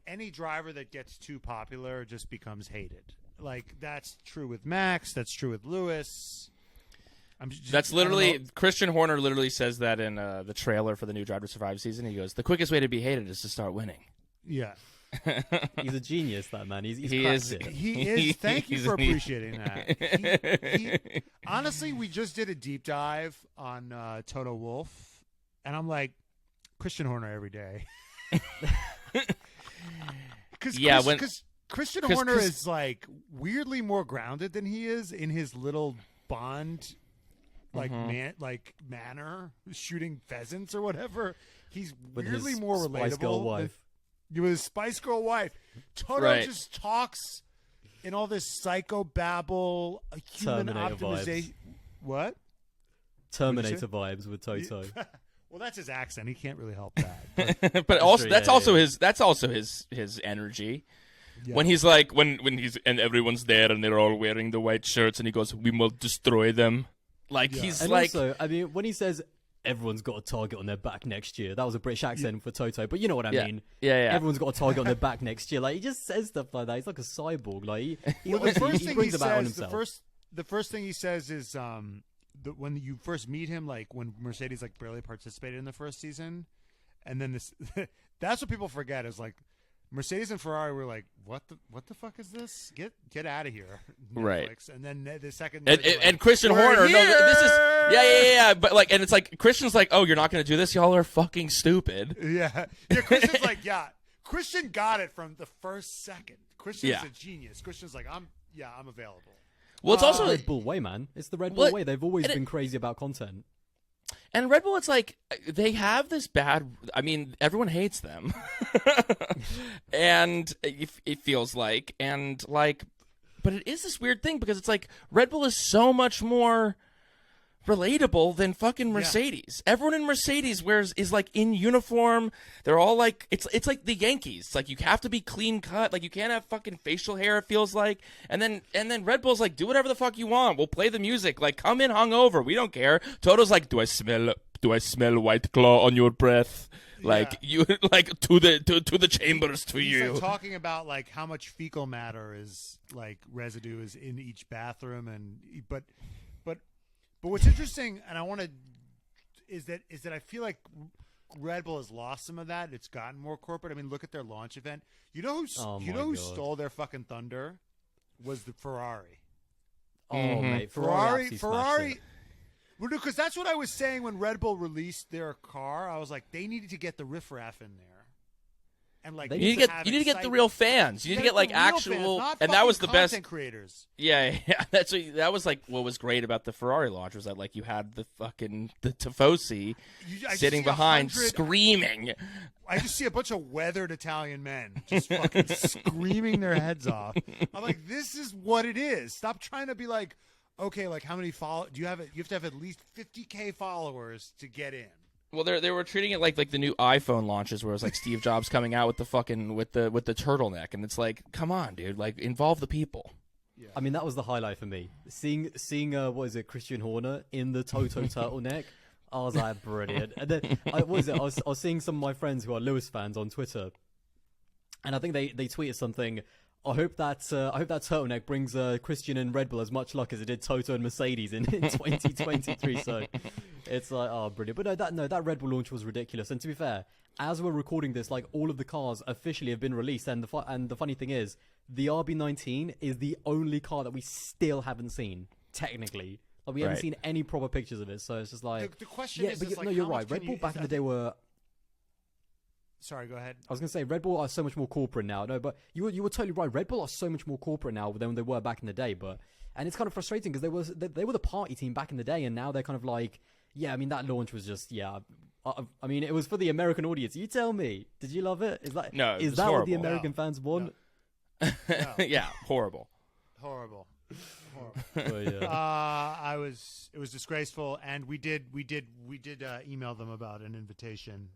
any driver that gets too popular just becomes hated. Like, that's true with Max. That's true with Lewis. That's literally Christian Horner literally says that in the trailer for the new Drive to Survive season. He goes, "The quickest way to be hated is to start winning." Yeah. He's a genius, that man. He is. He is. Thank you for appreciating that. Honestly, we just did a deep dive on Toto Wolff, and I'm like, Christian Horner every day. Because Christian Horner is like weirdly more grounded than he is in his little Bond, like manner, shooting pheasants or whatever. He's weirdly more relatable. Spice Girl wife. With his Spice Girl wife. Toto just talks in all this psychobabble, human optimization. What? Terminator vibes with Toto. Well, that's his accent. He can't really help that. But also, that's also his energy. Yeah. When he's like, when he's and everyone's there and they're all wearing the white shirts and he goes, "We will destroy them." Like he's and like. Also, I mean, when he says, "Everyone's got a target on their back next year," that was a British accent for Toto, but you know what I mean. Yeah. Everyone's got a target on their back next year. Like, he just says stuff like that. He's like a cyborg. Like he brings about on himself. The first thing he says is when you first meet him, like when Mercedes like barely participated in the first season, and then this that's what people forget is like Mercedes and Ferrari were like, what the fuck is this? Get out of here, Netflix. Right? And then the second and Christian Horner, no, this is yeah. But like, and it's like Christian's like, "Oh, you're not going to do this? Y'all are fucking stupid." Yeah. Christian's like, yeah. Christian got it from the first second. Christian's a genius. Christian's like, I'm available. Well, it's also the Red Bull way, man. It's the Red Bull way. They've always been crazy about content. And Red Bull, it's like they have this bad. I mean, everyone hates them, and it feels like, and like, but it is this weird thing because it's like Red Bull is so much more relatable than fucking Mercedes. Yeah. Everyone in Mercedes is like in uniform. They're all like it's like the Yankees. It's like you have to be clean cut. Like you can't have fucking facial hair. It feels like. And then Red Bull's like, do whatever the fuck you want. We'll play the music. Like come in hungover. We don't care. Toto's like, do I smell White Claw on your breath? Like you like to the chambers to He's you. Like talking about like how much fecal matter is like residue is in each bathroom but what's interesting, and I want to, is that I feel like Red Bull has lost some of that. It's gotten more corporate. I mean, look at their launch event. You know who stole their fucking thunder? Was the Ferrari. Oh, mate, Ferrari. Well, because that's what I was saying when Red Bull released their car. I was like, they needed to get the riffraff in there. And like you need to get the real fans. You need to get like actual, and that was the best creators. Yeah. That was like what was great about the Ferrari launch was that like you had the Tifosi sitting behind screaming. I just see a bunch of weathered Italian men just fucking screaming their heads off. I'm like, this is what it is. Stop trying to be like, okay, like how many followers do you have? You have to have at least 50K followers to get in. Well, they were treating it like the new iPhone launches, where it was like Steve Jobs coming out with the fucking with the turtleneck, and it's like, come on, dude, like involve the people. Yeah. I mean, that was the highlight for me. Seeing what is it, Christian Horner in the Toto turtleneck. I was like, brilliant. And then I was seeing some of my friends who are Lewis fans on Twitter, and I think they tweeted something. I hope that turtleneck brings Christian and Red Bull as much luck as it did Toto and Mercedes in 2023. So it's like, oh, brilliant. But that Red Bull launch was ridiculous. And to be fair, as we're recording this, like all of the cars officially have been released. And the funny thing is, the RB19 is the only car that we still haven't seen technically. Like we haven't seen any proper pictures of it. So it's just like the question is, you're right. Red Bull back in the day were. Sorry, go ahead. I was going to say Red Bull are so much more corporate now. No, but you were totally right. Red Bull are so much more corporate now than they were back in the day. And it's kind of frustrating because they were the party team back in the day, and now they're kind of like, yeah. I mean, that launch was just I mean, it was for the American audience. You tell me, did you love it? Is that horrible. what the American fans want? No. Yeah, horrible. Horrible. But, yeah. It was disgraceful, and we did email them about an invitation.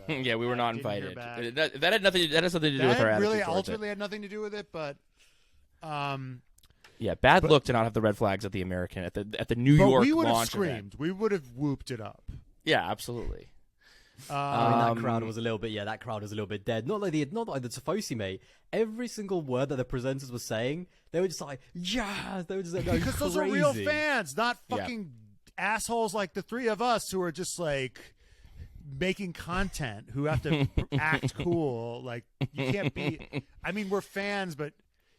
And, yeah, we were not invited. That had nothing. That has something to do with our attitude. Really, ultimately, had nothing to do with it. But, yeah, bad look to not have the red flags at the American at the New York we would have launch screamed. event. We would have whooped it up. Yeah, absolutely. I mean, that crowd was a little bit. Yeah, that crowd was a little bit dead. Not like the Tifosi, mate. Every single word that the presenters were saying, they were just like, yeah. They were just like, going because crazy. Those are real fans, not fucking assholes like the three of us who are just like making content, who have to act cool. Like, you can't be. I mean, we're fans, but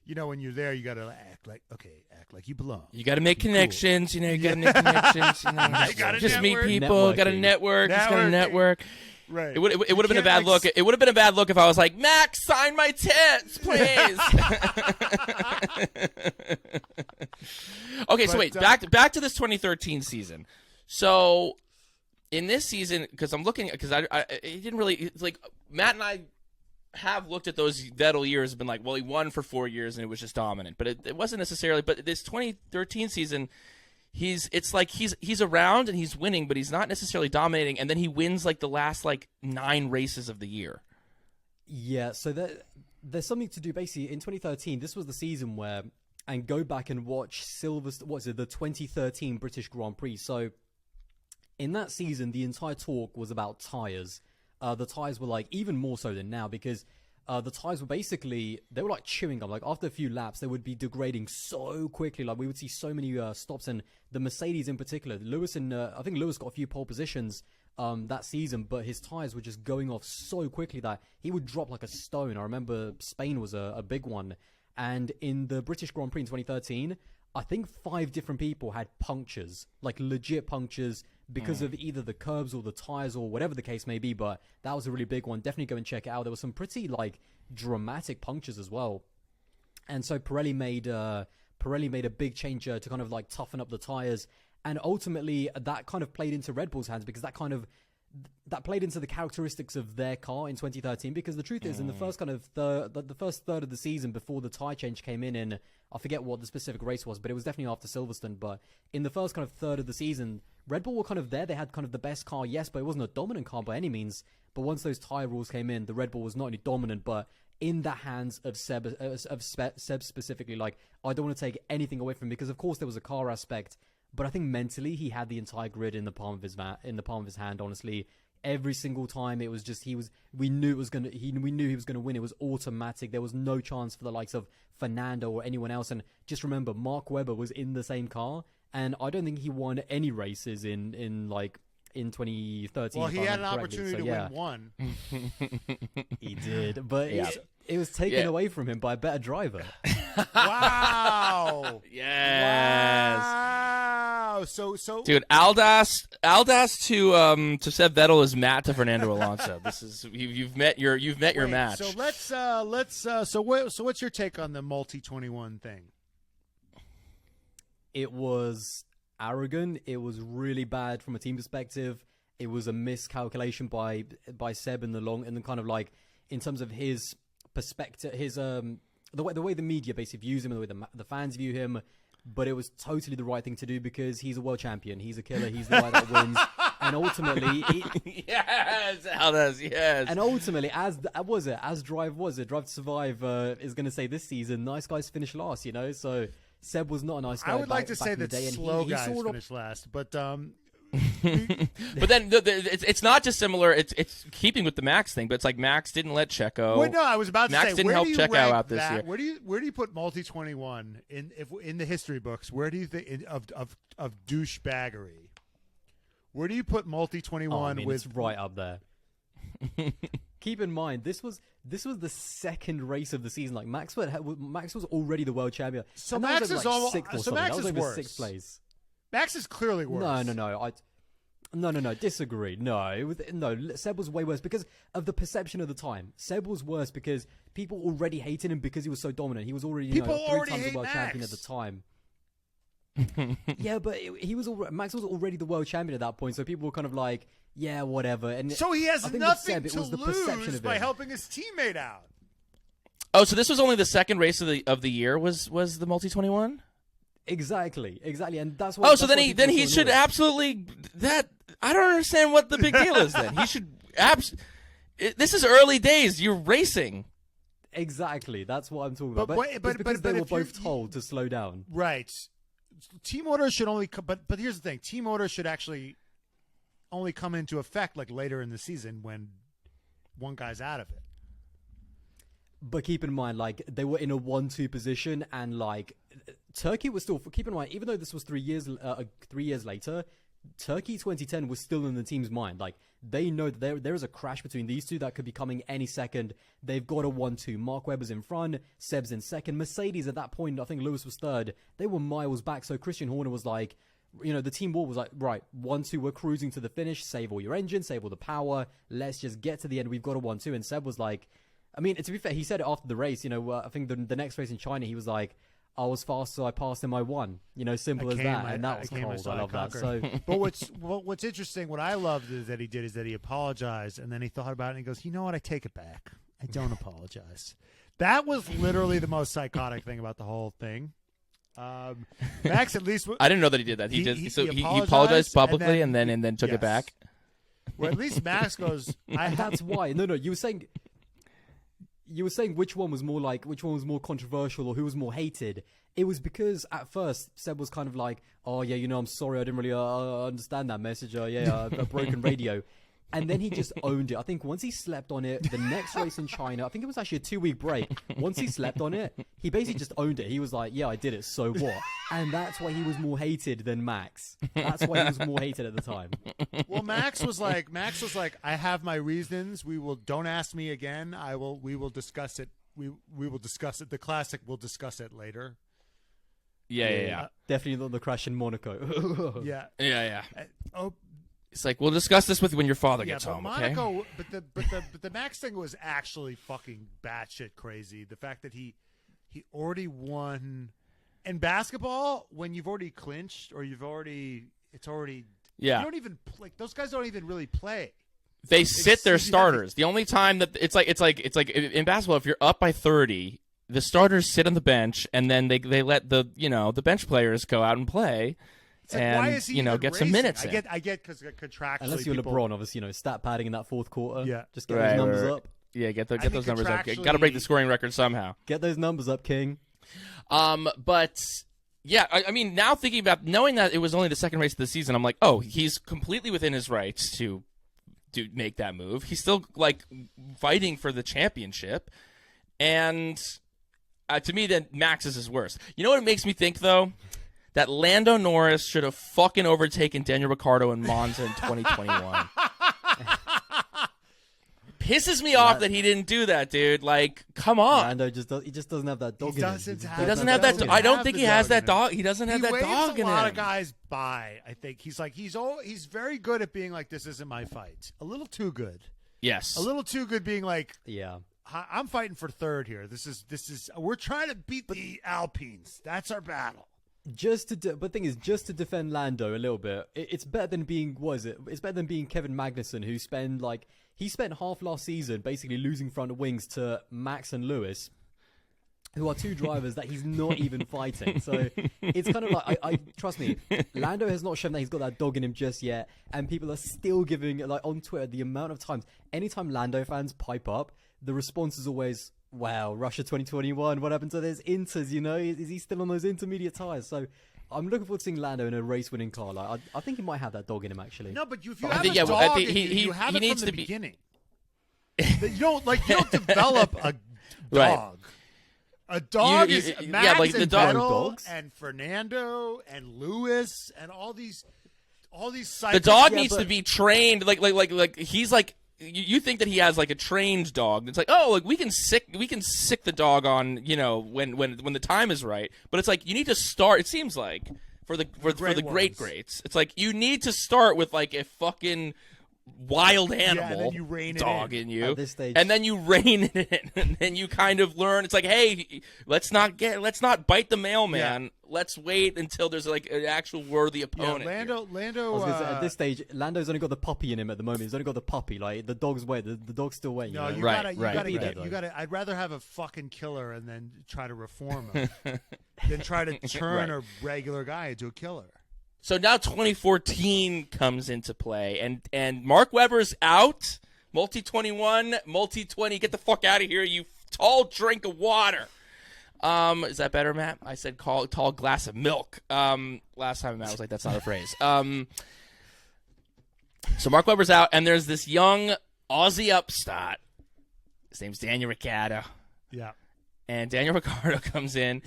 you know, when you're there, you gotta act like you belong. You gotta make connections. Cool. You know, you gotta make connections. You know, you gotta just network. meet people. Got to network. Just gotta network. Right. It would have been a bad look. It would have been a bad look if I was like, Max, sign my tits, please. Okay, so wait, back to this 2013 season. So in this season, because I'm looking, because I it didn't really, it's like Matt and I have looked at those Vettel years and been like, well, he won for 4 years and it was just dominant, but it wasn't necessarily. But this 2013 season, it's like he's around and he's winning, but he's not necessarily dominating, and then he wins like the last like 9 races of the year. Yeah, so there's something to do. Basically, in 2013, this was the season where, and go back and watch the 2013 British Grand Prix. So in that season, the entire talk was about tyres. The tyres were like even more so than now, because the tyres were basically, they were like chewing gum. Like after a few laps, they would be degrading so quickly. Like we would see so many stops, and the Mercedes in particular. I think Lewis got a few pole positions that season, but his tyres were just going off so quickly that he would drop like a stone. I remember Spain was a big one. And in the British Grand Prix in 2013, I think 5 different people had punctures, like legit punctures, because of either the curbs or the tires or whatever the case may be. But that was a really big one. Definitely go and check it out. There were some pretty like dramatic punctures as well. And so Pirelli made a big change to kind of like toughen up the tires. And ultimately that kind of played into Red Bull's hands, because that played into the characteristics of their car in 2013. Because the truth is, in the first kind of the first third of the season before the tire change came in, I forget what the specific race was, but it was definitely after Silverstone. But in the first kind of third of the season, Red Bull were kind of there. They had kind of the best car, yes, but it wasn't a dominant car by any means. But once those tire rules came in, the Red Bull was not only dominant, but in the hands of Seb specifically. Like, I don't want to take anything away from him, because of course there was a car aspect, but I think mentally he had the entire grid in the palm of his hand. Honestly, every single time it was just we knew he was gonna win. It was automatic. There was no chance for the likes of Fernando or anyone else. And just remember, Mark Webber was in the same car, and I don't think he won any races in 2013. Well, he had an opportunity to win one. He did, but it was taken away from him by a better driver. Wow! Yes. Wow! So, dude, Aldas to Seb Vettel is Matt to Fernando Alonso. This is you've met your match. So so what's your take on the multi-21 thing? It was arrogant. It was really bad from a team perspective. It was a miscalculation by Seb in the long, and then kind of like in terms of his perspective, his the way the media basically views him, and the way the fans view him. But it was totally the right thing to do, because he's a world champion. He's a killer. He's the guy that wins. And ultimately, yes, Aldas, yes. And ultimately, as Drive to Survive is going to say this season, nice guys finish last. You know, so Seb was not a nice guy. I would like to say that slow guys finish last, but but then it's not just similar. It's keeping with the Max thing, but it's like Max didn't let Checo. Well, no, I was about to Max say, didn't help Checo out this year. Where do you put multi-21 in the history books? Where do you think of douchebaggery? Where do you put multi-21 with? It's right up there. Keep in mind, this was the second race of the season. Like Max was already the world champion. So Max is almost sixth or something. Max is worse. 6th place. Max is clearly worse. No. No, disagree. No, Seb was way worse because of the perception of the time. Seb was worse because people already hated him because he was so dominant. He was already, People 3 already times the hate world champion Max. at the time. Yeah, but Max was already the world champion at that point, so people were kind of like, yeah, whatever. And So he has I think with nothing Seb, it to was the perception lose of by it. helping his teammate out. Oh, so this was only the second race of the year was the multi-21? Exactly, and that's why. Oh, so that's then why people he are so should annoyed. absolutely that. I don't understand what the big deal is. Then he should this is early days. You're racing. Exactly, that's what I'm talking But about. wait, It's but because they were if you're- both told to slow down. Right. Team orders should only but here's the thing. Team orders should actually only come into effect like later in the season when one guy's out of it. But keep in mind, like, they were in a 1-2 position, and like Turkey was still. Keep in mind, even though this was 3 years later, Turkey 2010 was still in the team's mind. Like, they know that there is a crash between these two that could be coming any second. They've got a 1-2. Mark Webber's in front, Seb's in second. Mercedes at that point, I think Lewis was third. They were miles back. So Christian Horner was like, the team war was like, right, 1-2, we're cruising to the finish. Save all your engines, save all the power. Let's just get to the end. We've got a 1-2. And Seb was like, I mean, to be fair, he said it after the race. I think the next race in China, he was like, I was fast, so I passed him. I won. Simple as that, and that was cold. I love that. So, but what's interesting, what I loved is that he apologized, and then he thought about it, and he goes, "You know what? I take it back. I don't apologize." That was literally the most psychotic thing about the whole thing. Max, at least, I didn't know that he did that. He apologized publicly and then took it back. Well, at least Max goes, That's why. No, you were saying which one was more controversial or who was more hated. It was because at first Seb was kind of like, oh yeah, I'm sorry, I didn't really understand that message. A broken radio. And then he just owned it. I think once he slept on it, the next race in China, I think it was actually a 2-week break. Once he slept on it, he basically just owned it. He was like, yeah, I did it, so what? And that's why he was more hated than Max. That's why he was more hated at the time. Well, Max was like, I have my reasons. Don't ask me again. We will discuss it. We will discuss it. The classic, we'll discuss it later. Yeah. Definitely not the crash in Monaco. Yeah. Oh, It's like, we'll discuss this when your father yeah, gets but home, Monaco, okay? but the Max thing was actually fucking batshit crazy. The fact that he already won in basketball when you've already clinched or you don't even those guys don't even really play. They sit their starters. The only time that it's like in basketball, if you're up by 30, the starters sit on the bench and then they let the bench players go out and play. Like, and why is he even get some racing? minutes. I get because contractually, Unless you're people, LeBron, obviously, stat padding in that fourth quarter. Yeah. Just get those numbers up. Yeah, get think those numbers up. contractually- Got to break the scoring record somehow. Get those numbers up, King. But yeah, I mean, now thinking about knowing that it was only the second race of the season, I'm like, oh, he's completely within his rights to make that move. He's still like fighting for the championship, and to me, then Max is his worst. You know what it makes me think though? That Lando Norris should have fucking overtaken Daniel Ricciardo in Monza in 2021. Pisses me off that he didn't do that, dude. Like, come on. Lando just doesn't have that dog in him. He doesn't have that. I don't think he has that dog. He doesn't have that dog in him. He waves a lot of guys by. I think he's very good at being like, this isn't my fight. A little too good. Yes. A little too good being like, Yeah. I'm fighting for third here. This is we're trying to beat the Alpines. That's our battle. But the thing is, just to defend Lando a little bit, it's better than being, It's better than being Kevin Magnussen, who spent half last season basically losing front wings to Max and Lewis, who are two drivers that he's not even fighting. So it's kind of like, I trust me, Lando has not shown that he's got that dog in him just yet, and people are still giving, like on Twitter, the amount of times, anytime Lando fans pipe up, the response is always, wow, Russia 2021, what happened to those Inters, Is he still on those intermediate tyres? So I'm looking forward to seeing Lando in a race-winning car. Like, I think he might have that dog in him, actually. No, but if you I have think- a yeah, dog, I think you have he it needs from the to be- beginning. You don't develop a Right. dog. A dog is Max yeah, like the and dog- Vettel dogs. and Fernando and Lewis and all these The cyclists. dog Yeah, needs but- to be trained. Like he's like. You think that he has like a trained dog? It's like, oh, like we can sick the dog on when the time is right. But it's like you need to start. It seems like for the great greats. It's like you need to start with like a fucking wild animal and then you rein it dog in you At this stage. and then you rein it in and then you kind of learn it's like, hey, let's not bite the mailman. Let's wait until there's like an actual worthy opponent. Lando I was gonna say, at this stage, Lando's only got the puppy in him at the moment. He's only got the puppy. Like the dog's wet. The dog's still wet. No, you Right. gotta. I'd rather have a fucking killer and then try to reform him than try to turn a regular guy into a killer. So now 2014 comes into play, and Mark Webber's out. Multi-21, multi-20. Get the fuck out of here, you tall drink of water. Is that better, Matt? I said tall glass of milk. Last time Matt was like, that's not a phrase. So Mark Webber's out, and there's this young Aussie upstart. His name's Daniel Ricciardo. Yeah. And Daniel Ricciardo comes in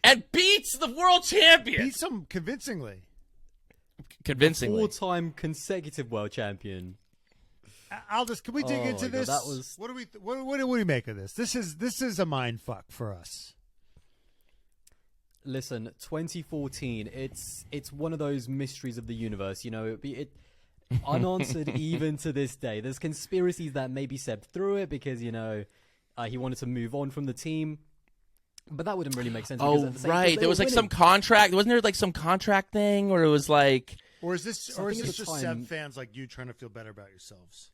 and beats the world champion. Beats him convincingly. Convincingly. 4-time consecutive world champion. Aldous, can we dig into this? God, that was... What do we make of this? This is a mind fuck for us. Listen, 2014. It's one of those mysteries of the universe. You know, it unanswered even to this day. There's conspiracies that maybe Seb threw it because he wanted to move on from the team. But that wouldn't really make sense. Oh, right. There was like some contract. Wasn't there like some contract thing where it was like... Or is this just time... Seb fans like you trying to feel better about yourselves?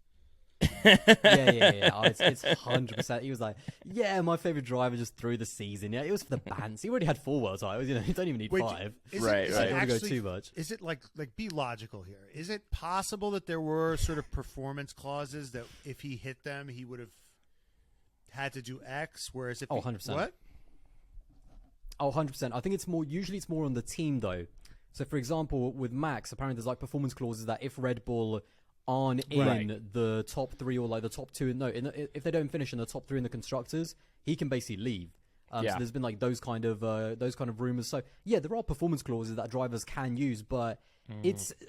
Yeah. Oh, it's 100%. He was like, yeah, my favorite driver just threw the season. Yeah, it was for the bands. He already had 4 world titles. You know, you don't even need 5. Right. Don't want to go too much. Is it like be logical here? Is it possible that there were sort of performance clauses that if he hit them, he would have had to do X? Whereas if 100%. What? Oh, 100%. I think it's more on the team though. So for example, with Max, apparently there's like performance clauses that if Red Bull aren't in the top 3 or like the top 2, if they don't finish in the top 3 in the constructors, he can basically leave. So there's been like those kind of rumors. So yeah, there are performance clauses that drivers can use, but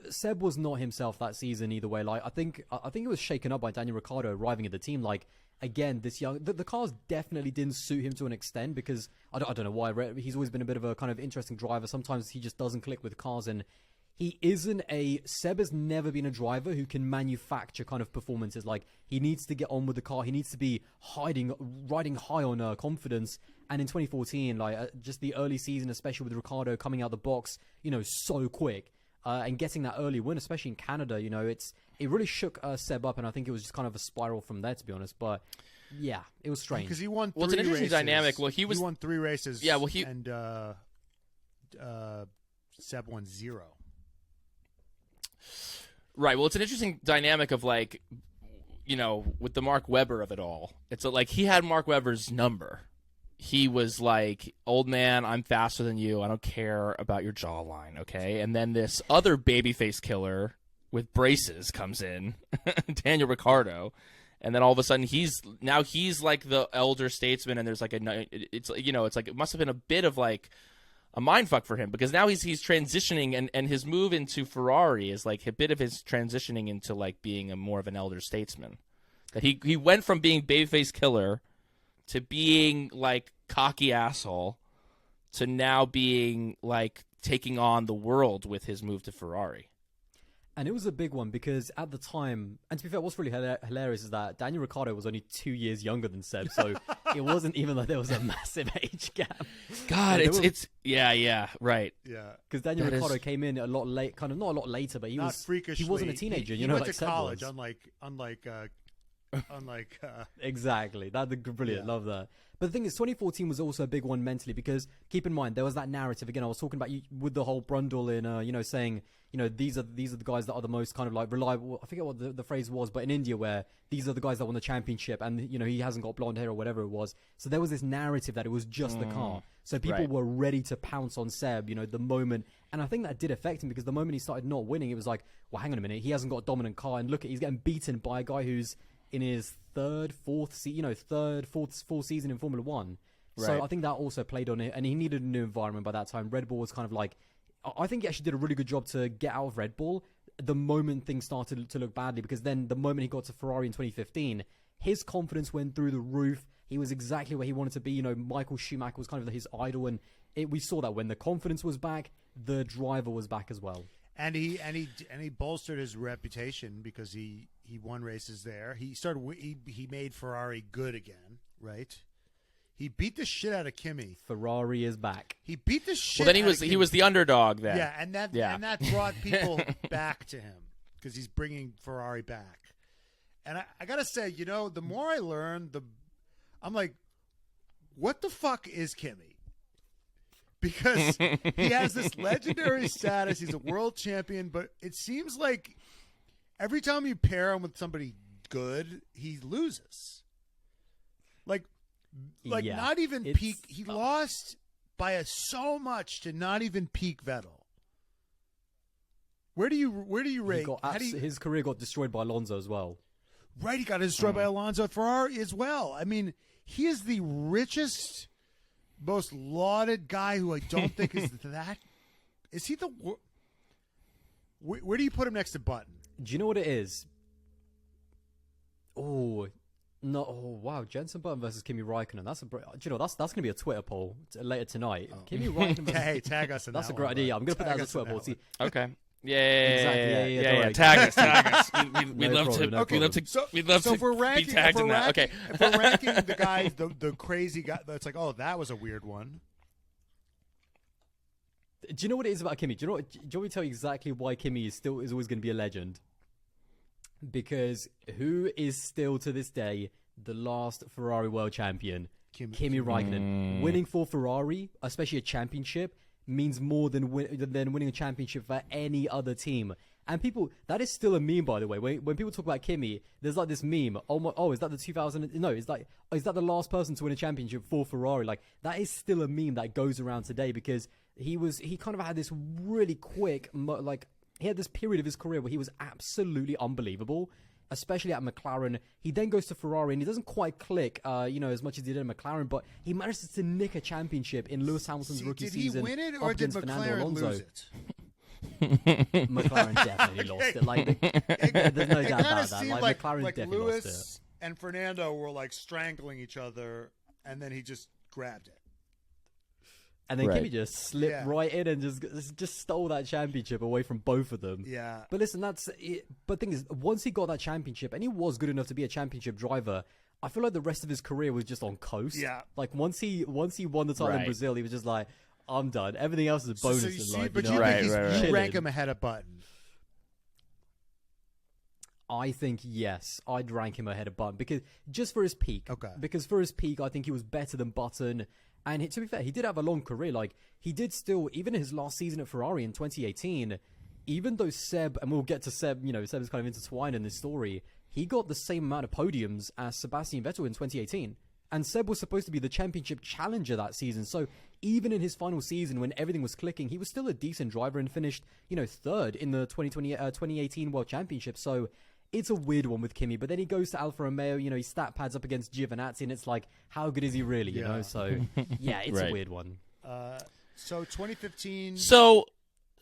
Seb was not himself that season either way. Like I think it was shaken up by Daniel Ricciardo arriving at the team. Like again, this young the cars definitely didn't suit him to an extent because I don't know why. He's always been a bit of a kind of interesting driver. Sometimes he just doesn't click with cars, and Seb has never been a driver who can manufacture kind of performances. Like he needs to get on with the car. He needs to be riding high on confidence. And in 2014, like just the early season, especially with Ricciardo coming out the box, so quick and getting that early win, especially in Canada, it really shook Seb up, and I think it was just kind of a spiral from there, to be honest. But yeah, it was strange because he won. Well, it's an interesting dynamic. Well, he won 3 races. Yeah, well, and Seb won 0. Right. Well, it's an interesting dynamic of like, with the Mark Webber of it all. It's like he had Mark Webber's number. He was like, old man, I'm faster than you. I don't care about your jawline, okay? And then this other babyface killer with braces comes in, Daniel Ricciardo, and then all of a sudden he's like the elder statesman, and there's like it's like it must have been a bit of like a mindfuck for him because now he's transitioning and his move into Ferrari is like a bit of his transitioning into like being more of an elder statesman. That he went from being babyface killer to being like cocky asshole to now being like taking on the world with his move to Ferrari. And it was a big one because at the time, and to be fair, what's really hilarious is that Daniel Ricciardo was only 2 years younger than Seb, so it wasn't even like there was a massive age gap. God, right. Yeah, because Daniel Ricciardo came in a lot late, kind of not a lot later, but he wasn't a teenager. He went to college, unlike exactly. That's brilliant. Love that. But the thing is, 2014 was also a big one mentally because keep in mind there was that narrative again. I was talking about with the whole Brundle in saying these are the guys that are the most kind of like reliable. I forget what the phrase was, but in India where these are the guys that won the championship and he hasn't got blonde hair or whatever it was. So there was this narrative that it was just the car. So people were ready to pounce on Seb, the moment. And I think that did affect him because the moment he started not winning, it was like, well, hang on a minute, he hasn't got a dominant car, and look he's getting beaten by a guy who's in his fourth season in Formula One. Right. So I think that also played on it, and he needed a new environment by that time. Red Bull was kind of like, I think he actually did a really good job to get out of Red Bull the moment things started to look badly, because then the moment he got to Ferrari in 2015, his confidence went through the roof. He was exactly where he wanted to be. You know, Michael Schumacher was kind of his idol, and we saw that when the confidence was back, the driver was back as well. And he bolstered his reputation because he won races there. He made Ferrari good again, right? He beat the shit out of Kimi. Ferrari is back. He beat the shit. Well, then he was the underdog then. Yeah, and that brought people back to him because he's bringing Ferrari back. And I gotta say, you know, the more I learn, I'm like, what the fuck is Kimi? Because he has this legendary status. He's a world champion, but it seems like every time you pair him with somebody good, he loses. Like Yeah, not even peak. He lost by so much to not even peak Vettel. Where do you rate? His career got destroyed by Alonso as well. Right, he got destroyed by Alonso at Ferrari as well. I mean, he is the richest, most lauded guy who I don't think is that. Is he the? Where do you put him next to Button? Do you know what it is? Oh. No, wow, Jenson Button versus Kimi Raikkonen. That's going to be a Twitter poll later tonight. Kimi Raikkonen versus... Hey, tag us in That's that a great one, idea. bud. I'm going to put that as a Tag us in Twitter poll. that See, Okay. Yeah. Exactly, yeah, Yeah. right. Tag us. We'd No love problem, to. no We'd love to. So, We'd love so to if we're ranking, be tagged in that. Okay. If we're ranking the guys, the crazy guy, that's like, oh, that was a weird one. do you know what it is about Kimi? Do you want me to tell you exactly why Kimi is always going to be a legend? Because who is still to this day the last Ferrari world champion? Kimi Raikkonen. Winning for Ferrari, especially a championship, means more than winning a championship for any other team. And people, that is still a meme, by the way. When people talk about Kimi, there's like this meme. Is that the 2000? No, is that the last person to win a championship for Ferrari? Like, that is still a meme that goes around today because he kind of had this really quick, he had this period of his career where he was absolutely unbelievable, especially at McLaren. He then goes to Ferrari and he doesn't quite click, as much as he did at McLaren, but he manages to nick a championship in Lewis Hamilton's rookie season. Did he win it or did McLaren lose it? McLaren definitely lost it. Like, there's no doubt about that. Like, McLaren definitely Lewis lost it. and Fernando were like strangling each other, and then he just grabbed it. And then Right. Kimi just slipped right in and just stole that championship away from both of them. Yeah. But listen, that's it. But the thing is, once he got that championship, and he was good enough to be a championship driver, I feel like the rest of his career was just on coast. Yeah. Like once he won the title in Right. Brazil, he was just like, I'm done. Everything else is a bonus you in see, life. but you you know? think Right. you rank him ahead of Button. I think yes, I'd rank him ahead of Button because just for his peak. Okay. Because for his peak, I think he was better than Button. And to be fair, he did have a long career. Like he did still, even in his last season at Ferrari in 2018, even though Seb, and we'll get to Seb, Seb is kind of intertwined in this story. He got the same amount of podiums as Sebastian Vettel in 2018. And Seb was supposed to be the championship challenger that season. So even in his final season, when everything was clicking, he was still a decent driver and finished, third in the 2018 World Championship. So it's a weird one with Kimi. But then he goes to Alfa Romeo, he stat pads up against Giovinazzi, and it's like, how good is he really, you know? So, yeah, it's Right. a weird one. So 2015.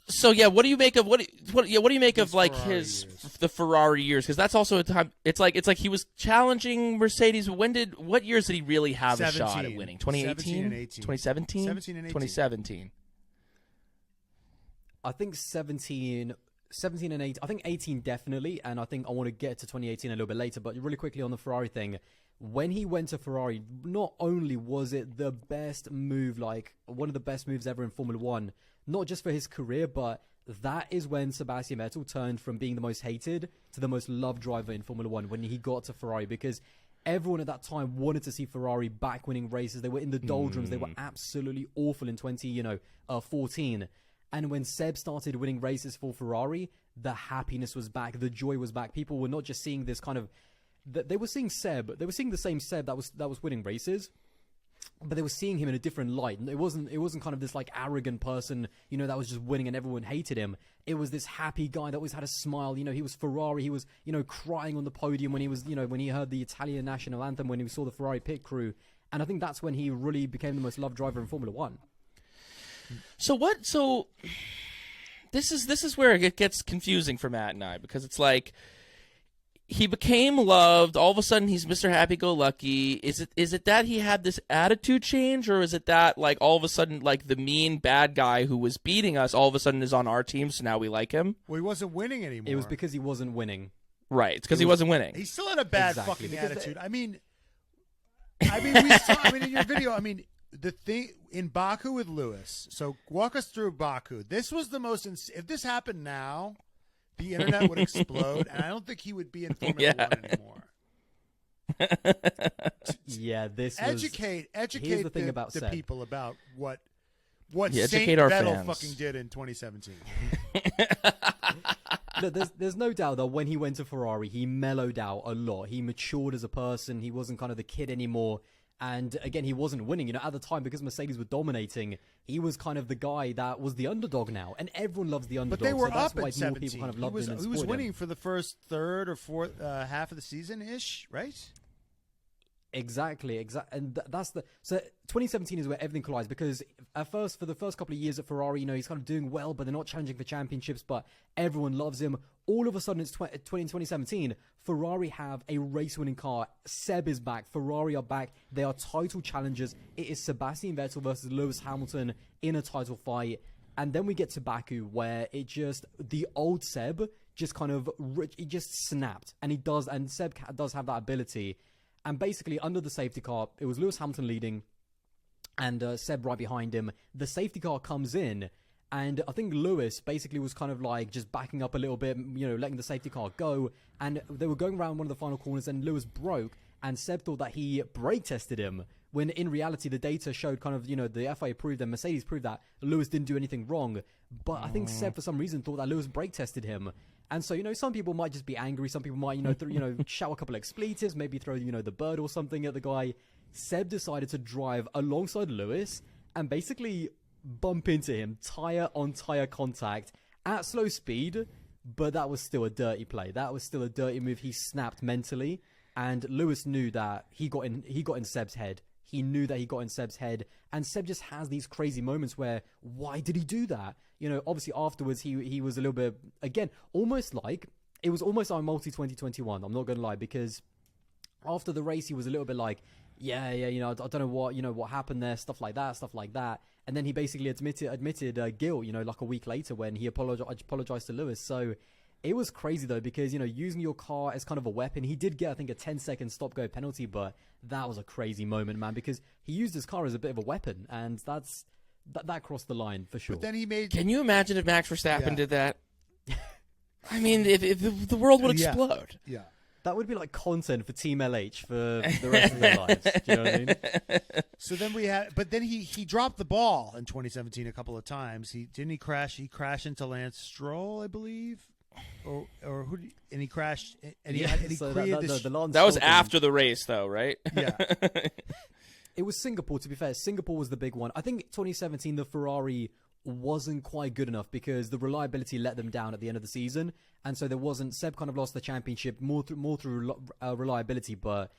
So yeah, what do you make of what do you make of like Ferrari his years. the Ferrari years? Because that's also a time. It's like he was challenging Mercedes. What years did he really have a shot at 17. winning? 17 and 2018, 18. 2017, 17 and 18. 2017. I think 17 and 18. I think 18 definitely, and I think I want to get to 2018 a little bit later. But really quickly on the Ferrari thing, when he went to Ferrari, not only was it the best move, like one of the best moves ever in Formula One, not just for his career, but that is when Sebastian Vettel turned from being the most hated to the most loved driver in Formula One when he got to Ferrari, because everyone at that time wanted to see Ferrari back winning races. They were in the doldrums. They were absolutely awful in 2014. And when Seb started winning races for Ferrari, the happiness was back. The joy was back. People were not just seeing this kind of... They were seeing Seb. They were seeing the same Seb that was winning races, but they were seeing him in a different light. It wasn't kind of this like arrogant person, that was just winning and everyone hated him. It was this happy guy that always had a smile. He was Ferrari. He was, crying on the podium when he was, when he heard the Italian national anthem, when he saw the Ferrari pit crew. And I think that's when he really became the most loved driver in Formula One. So this is where it gets confusing for Matt and I, because it's like he became loved. All of a sudden, he's Mr. Happy-Go-Lucky. Is it that he had this attitude change, or is it that like all of a sudden, like the mean bad guy who was beating us, all of a sudden is on our team, so now we like him? Well, he wasn't winning anymore. It was because he wasn't winning. Right, it's because he wasn't winning. He still had a bad Exactly, fucking because attitude. I mean, we saw. I mean, in your video, I mean, the thing in Baku with Lewis. So walk us through Baku. This was the most. If this happened now, the internet would explode, and I don't think he would be in Formula One anymore. Yeah, this educate Here's the thing about the Seb. people about what Yeah, Saint educate our Vettel fans. fucking did in 2017. Look, there's no doubt that when he went to Ferrari, he mellowed out a lot. He matured as a person. He wasn't kind of the kid anymore. And again, he wasn't winning. You know, at the time, because Mercedes were dominating, he was kind of the guy that was the underdog now. And everyone loves the underdog. But they were so that's up why at more 17. people kind of loved him and He was supported winning him. for the first third or fourth half of the season-ish, right? Exactly. And that's so 2017 is where everything collides, because at first, for the first couple of years at Ferrari, you know, he's kind of doing well, but they're not challenging for championships, but everyone loves him. All of a sudden, it's 2017. Ferrari have a race-winning car. Seb is back. Ferrari are back. They are title challengers. It is Sebastian Vettel versus Lewis Hamilton in a title fight. And then we get to Baku, where the old Seb just kind of, he just snapped. And Seb does have that ability. And basically, under the safety car, it was Lewis Hamilton leading and Seb right behind him. The safety car comes in, and I think Lewis basically was kind of like just backing up a little bit, you know, letting the safety car go. And they were going around one of the final corners, and Lewis broke, and Seb thought that he brake tested him. When in reality, the data showed kind of, you know, the FIA proved and Mercedes proved that Lewis didn't do anything wrong. But I think Seb, for some reason, thought that Lewis brake tested him. And so, you know, some people might just be angry. Some people might, you know, shout a couple of expletives, maybe throw, you know, the bird or something at the guy. Seb decided to drive alongside Lewis and basically bump into him, tire on tire contact at slow speed. But that was still a dirty play. That was still a dirty move. He snapped mentally, and Lewis knew that he got in Seb's head. He knew that he got in Seb's head, and Seb just has these crazy moments where, why did he do that? You know, obviously afterwards he was a little bit, again, almost like, it was almost our multi 2021, I'm not going to lie, because after the race he was a little bit like, yeah, you know, I don't know what happened there, stuff like that. And then he basically admitted guilt, you know, like a week later when he apologized to Lewis. So it was crazy though, because, you know, using your car as kind of a weapon, he did get, I think, a 10-second stop-go penalty, but that was a crazy moment, man, because he used his car as a bit of a weapon, and that crossed the line for sure. But then he made. Can you imagine if Max Verstappen did that? I mean, if the world would explode. Yeah. That would be like content for Team LH for the rest of their lives. Do you know what I mean? So then but then he dropped the ball in 2017 a couple of times. He crashed into Lance Stroll, I believe, or who? And he crashed, and he so created that, this. the Lance That was Stroll thing, after the race, though, right? Yeah. It was Singapore, to be fair. Singapore was the big one. I think 2017, the Ferrari wasn't quite good enough because the reliability let them down at the end of the season. And so there wasn't, Seb kind of lost the championship more through reliability, but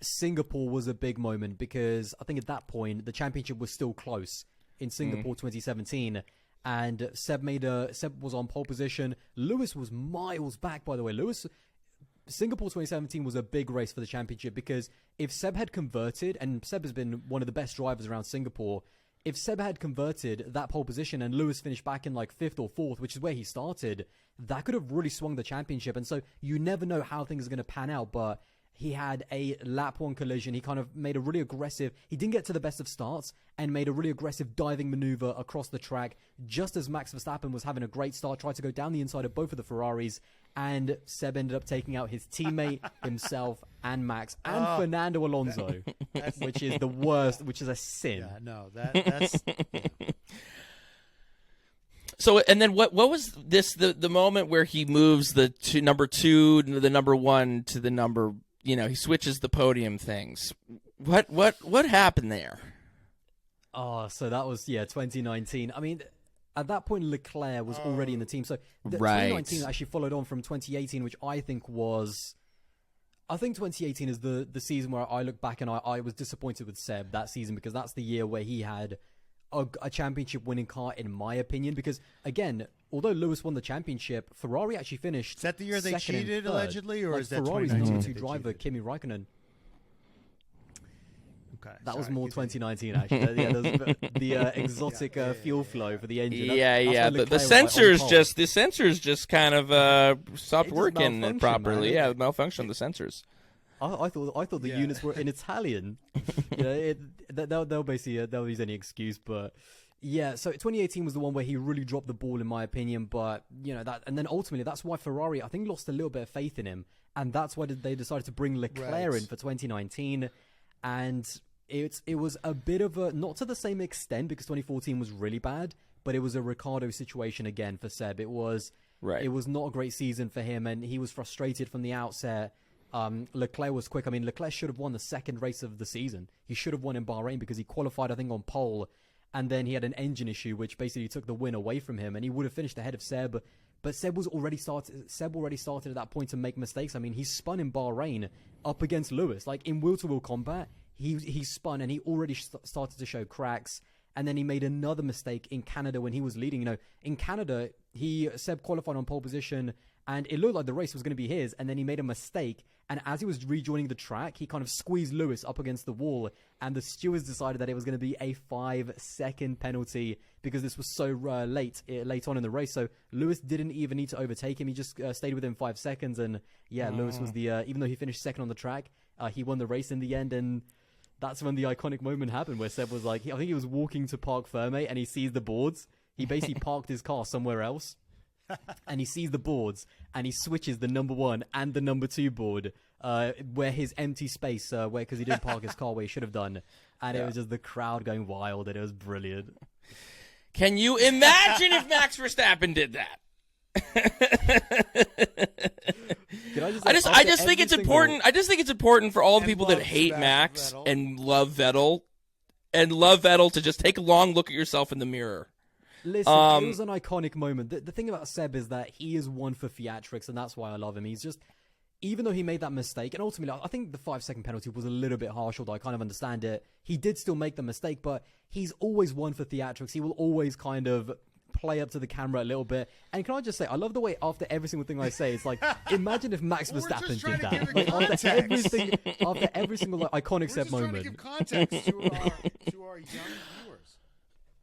Singapore was a big moment because I think at that point, the championship was still close in Singapore 2017. And Seb was on pole position. Lewis was miles back, by the way. Singapore 2017 was a big race for the championship because if Seb had converted, and Seb has been one of the best drivers around Singapore, if Seb had converted that pole position and Lewis finished back in like 5th or 4th, which is where he started, that could have really swung the championship. And so you never know how things are going to pan out, but he had a lap 1 collision. He kind of made a really aggressive, he didn't get to the best of starts and made a really aggressive diving maneuver across the track just as Max Verstappen was having a great start, tried to go down the inside of both of the Ferraris, and Seb ended up taking out his teammate, himself, and Max, and Fernando Alonso, which is the worst, which is a sin. Yeah, no, that's... So, and then what was this, the moment where he moves the number 2 to the number 1 to the number, you know, he switches the podium things. What happened there? Oh, so that was, 2019. I mean, at that point, Leclerc was already in the team. So Right. 2019 actually followed on from 2018, which I think 2018 is the season where I look back and I was disappointed with Seb that season because that's the year where he had a championship winning car, in my opinion. Because again, although Lewis won the championship, Ferrari actually finished. Is that the year they second and cheated third. allegedly, or Like, is that Ferrari's 2019 number 2 they driver, cheated? Kimi Raikkonen? Okay, That was sorry, more continue. 2019, actually. Yeah, the exotic fuel flow for the engine. Yeah. That's The why Leclerc was, like, on sensors just kind of stopped It just working malfunctioned, properly. man. Yeah, it malfunctioned the sensors. I thought the Yeah. units were in Italian. They'll basically they'll use any excuse, but yeah. So 2018 was the one where he really dropped the ball, in my opinion. But that, and then ultimately that's why Ferrari, I think, lost a little bit of faith in him, and that's why they decided to bring Leclerc in for 2019, and it was a bit of a, not to the same extent because 2014 was really bad, but it was a Ricciardo situation again for Seb. It was not a great season for him, and he was frustrated from the outset. Leclerc was quick. I mean, Leclerc should have won the second race of the season. He should have won in Bahrain because he qualified, I think, on pole, and then he had an engine issue which basically took the win away from him, and he would have finished ahead of Seb. But Seb already started at that point to make mistakes. I mean, he spun in Bahrain up against Lewis, like in wheel-to-wheel combat. He spun and he already started to show cracks. And then he made another mistake in Canada when he was leading. In Canada, Seb qualified on pole position, and it looked like the race was going to be his. And then he made a mistake. And as he was rejoining the track, he kind of squeezed Lewis up against the wall. And the stewards decided that it was going to be a 5-second penalty because this was so late on in the race. So Lewis didn't even need to overtake him. He just stayed within 5 seconds. And yeah, Lewis was even though he finished second on the track, he won the race in the end. And that's when the iconic moment happened where Seb was like, I think he was walking to Parc Ferme and he sees the boards. He basically parked his car somewhere else and he sees the boards and he switches the number 1 and the number 2 board where his empty space, because he didn't park his car where he should have done. And it was just the crowd going wild and it was brilliant. Can you imagine if Max Verstappen did that? I just think it's important. I just think it's important for all the people that hate Max Vettel. and love Vettel to just take a long look at yourself in the mirror. Listen, it was an iconic moment. The thing about Seb is that he is one for theatrics, and that's why I love him. He's just, even though he made that mistake, and ultimately I think the 5-second penalty was a little bit harsh, although I kind of understand it. He did still make the mistake, but he's always one for theatrics. He will always kind of play up to the camera a little bit. And can I just say, I love the way after every single thing I say, it's like, imagine if Max Verstappen did that. Like, after every single iconic Seb moment. We're just trying to give context to our young viewers.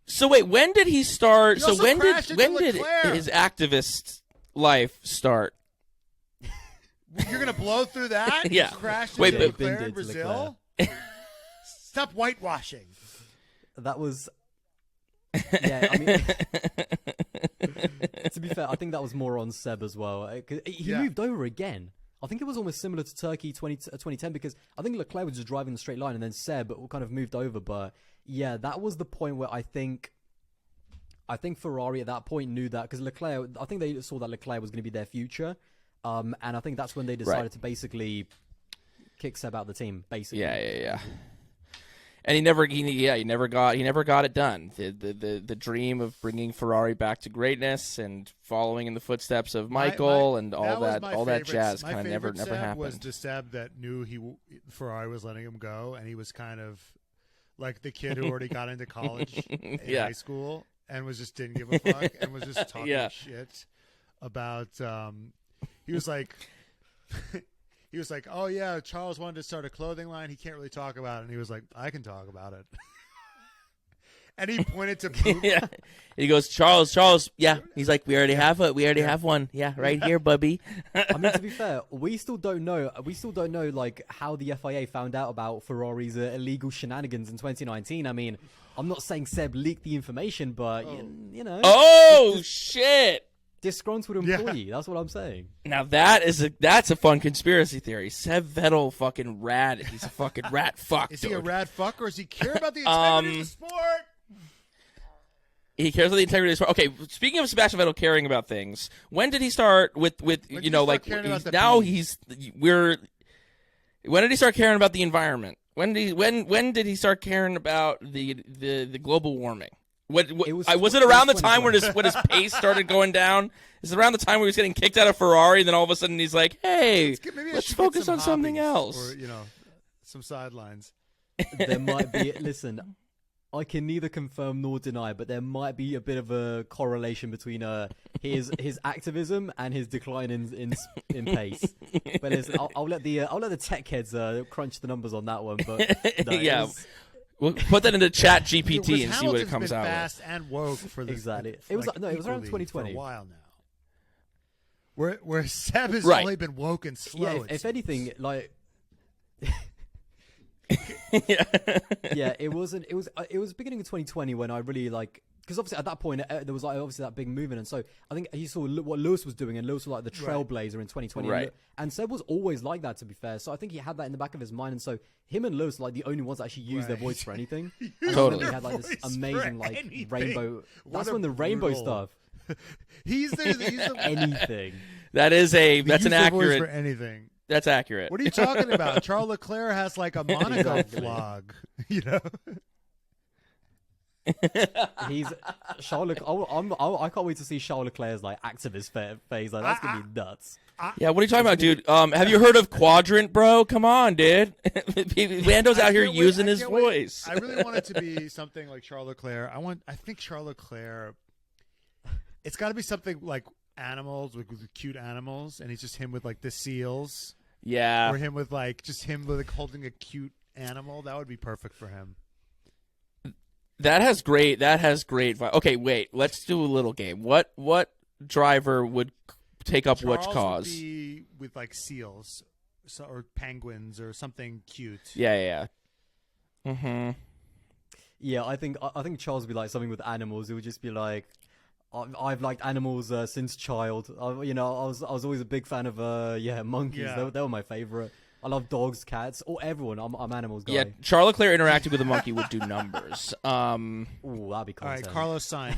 So wait, when did he start? He So also when crashed did into Leclerc. his activist life start? You're gonna blow through that? Yeah. You crashed Wait, into but- Leclerc in Brazil? Stop whitewashing. That was... Yeah, I mean... To be fair, I think that was more on Seb as well. 'Cause he moved over again. I think it was almost similar to Turkey 2010 because I think Leclerc was just driving the straight line and then Seb kind of moved over. But yeah, that was the point where I think Ferrari at that point knew that because Leclerc, I think they saw that Leclerc was going to be their future. And I think that's when they decided to basically kick Seb out of the team, basically. Yeah. And he never got it done. The dream of bringing Ferrari back to greatness and following in the footsteps of Michael and all that jazz kind of never happened. Was the Seb that knew Ferrari was letting him go, and he was kind of like the kid who already got into college in high school and didn't give a fuck and was just talking shit about. He was like. He was like, "Oh yeah, Charles wanted to start a clothing line. He can't really talk about it." And he was like, "I can talk about it." And he pointed to poop. Yeah. And he goes, Charles. Yeah. He's like, we already have one. Yeah, right here, bubby. I mean, to be fair, we still don't know like how the FIA found out about Ferrari's illegal shenanigans in 2019. I mean, I'm not saying Seb leaked the information, but you know. Oh shit. Disgruntled employee. That's what I'm saying. Now that's a fun conspiracy theory. Seb Vettel fucking rat. He's a fucking rat fuck. Is he a rat fuck or does he care about the integrity of the sport? He cares about the integrity of the sport. Okay, speaking of Sebastian Vettel caring about things, when did he start when did he start caring about the environment? When did he start caring about the global warming? Was it around the time when his pace started going down? Is it around the time where he was getting kicked out of Ferrari? And then all of a sudden he's like, "Hey, let's focus on something else." Or some sidelines. There might be. Listen, I can neither confirm nor deny, but there might be a bit of a correlation between his activism and his decline in pace. But I'll let the tech heads crunch the numbers on that one. But no, yeah, we'll put that into Chat GPT and see what it Hamilton's comes been out fast and woke for this. Exactly. It was around equally 2020 for a while now. Where Seb has Right. only been woke and slow. Yeah, if anything, like. yeah. Yeah, it was beginning of 2020 when I really like, because obviously at that point there was like obviously that big movement, and so I think he saw what Lewis was doing, and Lewis was like the trailblazer in 2020, Right. and Seb was always like that, to be fair. So I think he had that in the back of his mind, and so him and Lewis were like the only ones that actually used their voice for anything. And Totally. he had like this Voice amazing for like anything. rainbow. What That's a when the rainbow brutal- stuff. He's the Anything. That's use an the voice for accurate. anything. That's accurate. What are you talking about? Charles Leclerc has like a Monaco Exactly. vlog, you know. He's Charles Leclerc. I can't wait to see Charles Leclerc's like activist phase. Like that's gonna be nuts. Yeah, what are you talking about, dude? Have you heard of Quadrant, bro? Come on, dude. Lando's out here can't wait- using I his can't wait. voice. I really want it to be something like Charles Leclerc. I think Charles Leclerc. It's got to be something like animals with cute animals, and it's just him with like the seals, Yeah. or him with like holding a cute animal. That would be perfect for him. That has great Okay, wait. Let's do a little game. What driver would take up which Charles cause? would be with like seals, or penguins, or something cute. Yeah. Mm-hmm. Yeah, I think Charles would be like something with animals. It would just be like, I've liked animals since child. I was always a big fan of monkeys. Yeah. They were my favorite. I love dogs, cats, or everyone. I'm animals guy. Yeah, Charles Leclerc interacting with a monkey would do numbers. Ooh, that'd be cool. All right, Carlos Sainz.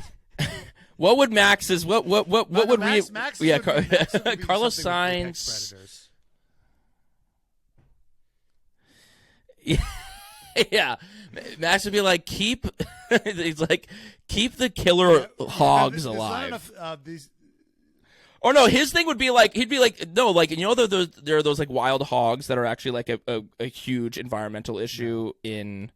What would Max's what would Max Max would be Carlos something with Sainz? apex Yeah, Max would be like keep the killer hogs There's not alive. enough, these. Or no, his thing would be like he'd be like no, like there are those like wild hogs that are actually like a huge environmental issue in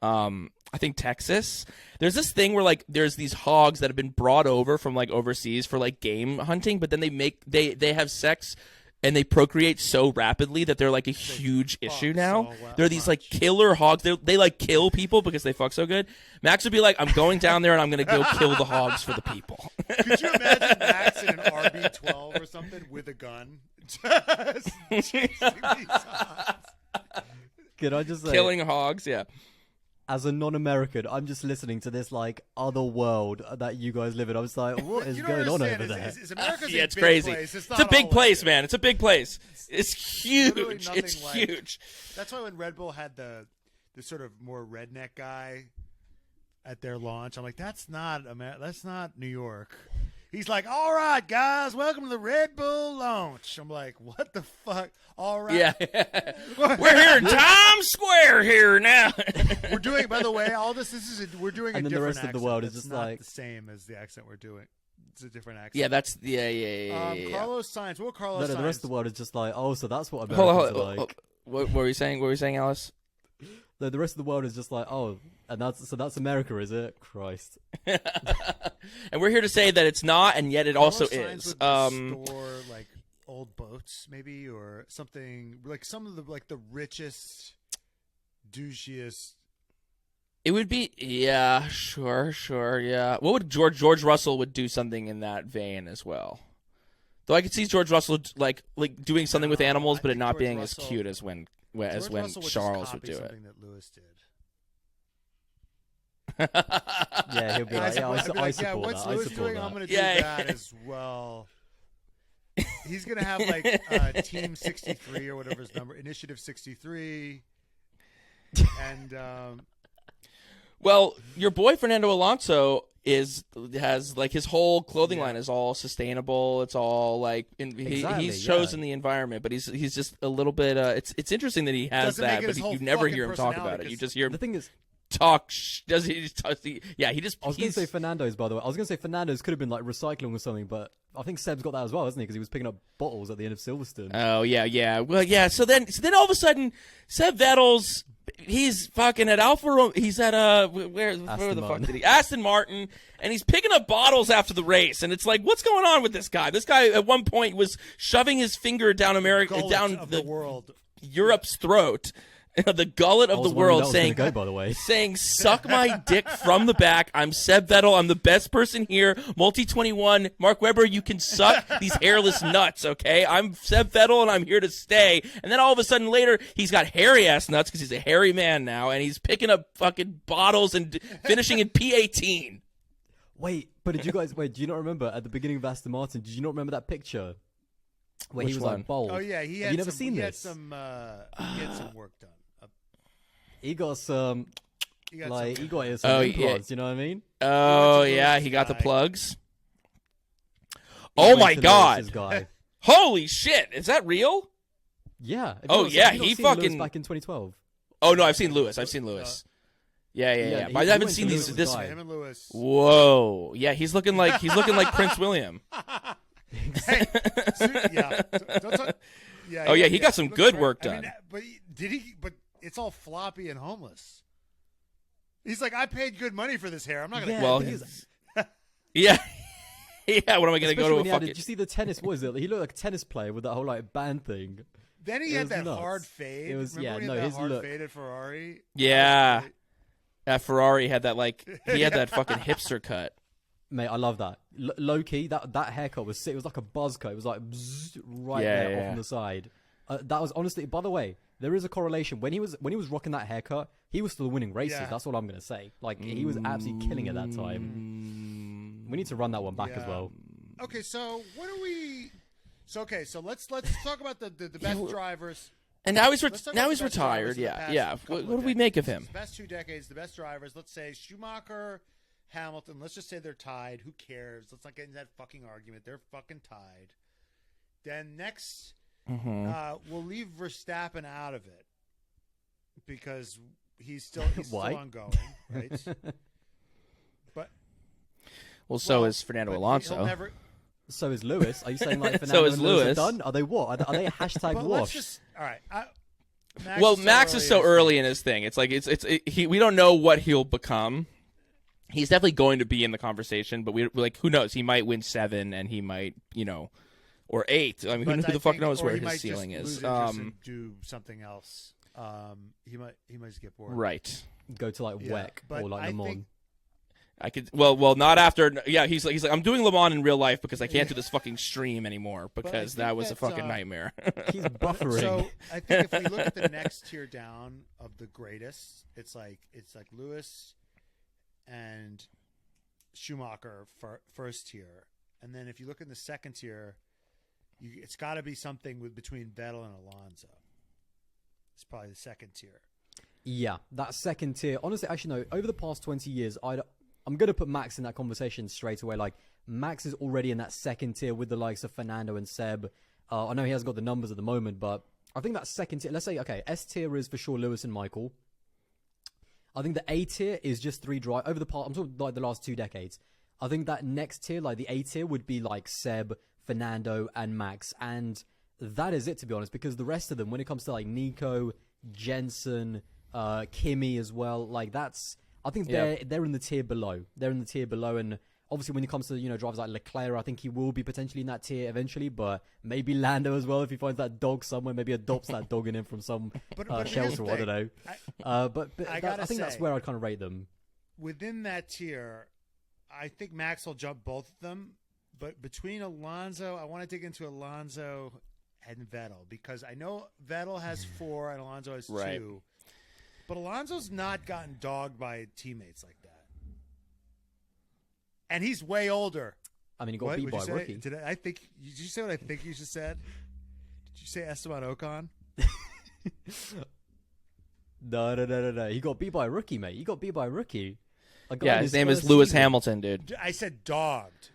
I think Texas. There's this thing where like there's these hogs that have been brought over from like overseas for like game hunting, but then they have sex and they procreate so rapidly that they're like a huge issue now. so They're these like killer hogs. They like kill people because they fuck so good. Max would be like, I'm going down there and I'm gonna go kill the hogs for the people. Could you imagine Max in an RB12 or something with a gun, just chasing these hogs? Can I just say, Killing hogs, yeah. as a non-American, I'm just listening to this like other world that you guys live in. I was like, what is You don't going on understand, over there? Is America's Yeah, a it's big crazy. place. It's not a big all place, like man. It's a big place. It's literally huge. nothing It's like- huge. That's why when Red Bull had the sort of more redneck guy at their launch, I'm like, that's not New York. He's like, all right, guys, welcome to the Red Bull launch. I'm like, what the fuck? All right. Yeah. We're here in Times Square here now. We're doing, by the way, all this we're doing And a then the different rest of the accent. world is That's just not like- the same as the accent we're doing. It's a different accent. Yeah, that's yeah. Carlos Sainz. What Carlos No, Sainz? the rest of the world is just like, oh, so that's what Hold on, Americans hold are on. like. What were you saying? What were you saying, Alice? No, the rest of the world is just like, oh, and that's America, is it? Christ. And we're here to say that it's not, and yet it also Carlos is. Sainz would restore like old boats, maybe, or something like some of the richest, douchiest. It would be, yeah, sure, yeah. What would George Russell would do something in that vein as well. Though I could see George Russell like doing something with animals, I but it think not George being Russell- as cute as when George Russell would just Charles would copy do it. something that Lewis did. Yeah, he'll be like, yeah, I'd be like, I support what's that. I Lewis support doing? that. I'm going to do Yeah. that as well. He's going to have like Team 63 or whatever his number, Initiative 63, and Well, your boy Fernando Alonso has like his whole clothing line is all sustainable. It's all like Exactly, he's yeah. chosen the environment, but he's just a little bit. It's interesting that he has Doesn't make that, it but his whole you never fucking hear him talk about personality, it. You 'cause just hear The him thing is, talk. Does he? Yeah, he just. I was going to say Fernando's, by the way. I was going to say Fernando's could have been like recycling or something, but I think Seb's got that as well, hasn't he? Because he was picking up bottles at the end of Silverstone. Oh yeah. Well, yeah. So then all of a sudden, Seb Vettel's He's fucking at he's at where the fuck did he? Aston Martin, and he's picking up bottles after the race, and it's like, what's going on with this guy? This guy at one point was shoving his finger down the world, Europe's throat. The gullet of the world, saying, go, by the way. saying, suck my dick from the back. I'm Seb Vettel. I'm the best person here. Multi-21. Mark Webber, you can suck these hairless nuts, okay? I'm Seb Vettel, and I'm here to stay. And then all of a sudden later, he's got hairy-ass nuts because he's a hairy man now, and he's picking up fucking bottles and finishing in P18. Wait, but do you not remember at the beginning of Aston Martin, did you not remember that picture? Where Which he was one? like bald. Oh yeah, he Have you never seen he this? Had some work done. He got some, he got some Oh, implants, yeah. you know what I mean? Oh, yeah, he got the plugs. Oh, my This God. guy. Holy shit. Is that real? Yeah. Have you Oh, not yeah, have you not he seen Lewis fucking- back in 2012. Oh, no, I've seen Lewis. Yeah. Yeah, But I he haven't went seen to these. Lewis' This. guy. Him and Lewis. Whoa. Yeah, he's looking like Prince William. Hey, yeah. Don't talk, yeah. Oh, yeah, he got some looks good great. work I mean, done. But it's all floppy and homeless. He's like, I paid good money for this hair. I'm not gonna. Yeah, Well, the thing is- Yeah. Yeah, what am I going to go especially to when a he fucking... did you see the tennis? What is it? He looked like a tennis player with that whole like band thing. Then he It had was that nuts. hard fade. It was- Remember yeah, when he no, had his that hard look. fade at Ferrari. Yeah. That was That Ferrari had that, he had that fucking hipster cut. Mate, I love that. Low key, that haircut was sick. It was like a buzz cut. It was like bzzz, right there off on the side. That was honestly. By the way, there is a correlation. When he was rocking that haircut, he was still winning races. Yeah. That's all I'm gonna say. Like he was absolutely killing it that time. We need to run that one back as well. Okay, so what are we? So let's talk about the best drivers. And now he's Let's talk now about he's the best retired. drivers in the Yeah, past yeah. couple What of do we make of him? The best 2 decades, the best drivers. Let's say Schumacher, Hamilton. Let's just say they're tied. Who cares? Let's not get into that fucking argument. They're fucking tied. Then next, we'll leave Verstappen out of it because he's still ongoing, right? But so is Fernando but Alonso. he'll never. So is Lewis. Are you saying like So Fernando is and Lewis are Lewis. done? Are they what? Are they hashtag But let's washed? just all right. Max is so early in his thing. It's like we don't know what he'll become. He's definitely going to be in the conversation, but we're like, who knows? He might win 7, and he might, or 8. I mean, who the fuck knows where his ceiling is? Do something else. He might just get bored. Right. Go to like WEC or like Le Mans. I could well not after. Yeah, he's like I'm doing Le Mans in real life because I can't do this fucking stream anymore because that was a fucking nightmare. He's buffering. So I think if we look at the next tier down of the greatest, it's like Lewis and Schumacher for first tier, and then if you look in the second tier, it's got to be something between Vettel and Alonso. It's probably the second tier. Yeah, that second tier. Honestly, actually, no. Over the past 20 years, I'm going to put Max in that conversation straight away. Like, Max is already in that second tier with the likes of Fernando and Seb. I know he hasn't got the numbers at the moment, but I think that second tier, let's say, okay, S tier is for sure Lewis and Michael. I think the A tier is just 3 drive over the past. I'm talking like the last 2 decades. I think that next tier, like the A tier, would be like Seb, Fernando, and Max, and that is it, to be honest. Because the rest of them, when it comes to like Nico, Jensen, Kimi as well, like that's. I think they're in the tier below. They're in the tier below, and obviously when it comes to drivers like Leclerc, I think he will be potentially in that tier eventually. But maybe Lando as well if he finds that dog somewhere. Maybe adopts that dog in him from some shelter. I don't know. But I think that's where I'd kind of rate them. Within that tier, I think Max will jump both of them. But between Alonso, I want to dig into Alonso and Vettel because I know Vettel has 4 and Alonso has 2. But Alonso's not gotten dogged by teammates like that. And he's way older. I mean, he got beat by a rookie. Did you say what I think you just said? Did you say Esteban Ocon? No. He got beat by a rookie, mate. He got beat by a rookie. Yeah, his name is Lewis Hamilton, dude. I said dogged.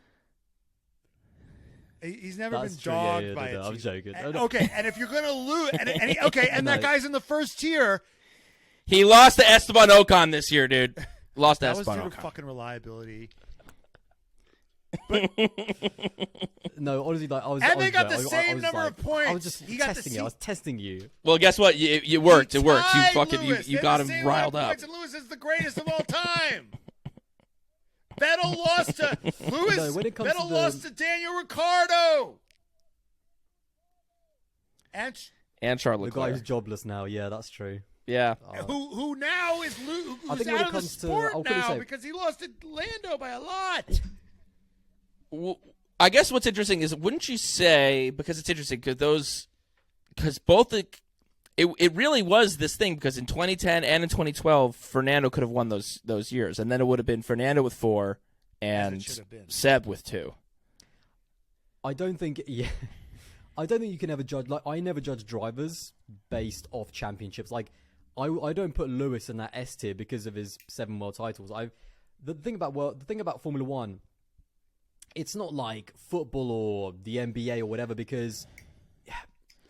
He's never been dogged by a team. I'm joking. Okay, and if you're going to lose... And that guy's in the first tier... He lost to Esteban Ocon this year, dude. Lost to Esteban That was Ocon. due to fucking reliability. No, honestly, like I was. And they got I the was same just number like, of points. I was just testing you. I was testing you. Well, guess what? It worked. It worked. You tied fucking Lewis. you They got have the him same riled amount of up. points, and Lewis is the greatest of all time. Vettel lost to Lewis. No, when it comes Vettel to the- lost to Daniel Ricciardo. And Charles The Leclerc. guy who's jobless now. Yeah, that's true. Yeah. who now is I who's think when out it of the comes to- sport I'll quickly now say- because he lost to Lando by a lot. Well, I guess what's interesting is, wouldn't you say, because it's interesting, because both it really was this thing, because in 2010 and in 2012, Fernando could have won those years, and then it would have been Fernando with 4 and should have been. Seb with 2. I don't think. Yeah, I don't think you can ever judge. Like, I never judge drivers based off championships. Like, I don't put Lewis in that S tier because of his 7 world titles. The thing about Formula One, it's not like football or the NBA or whatever, because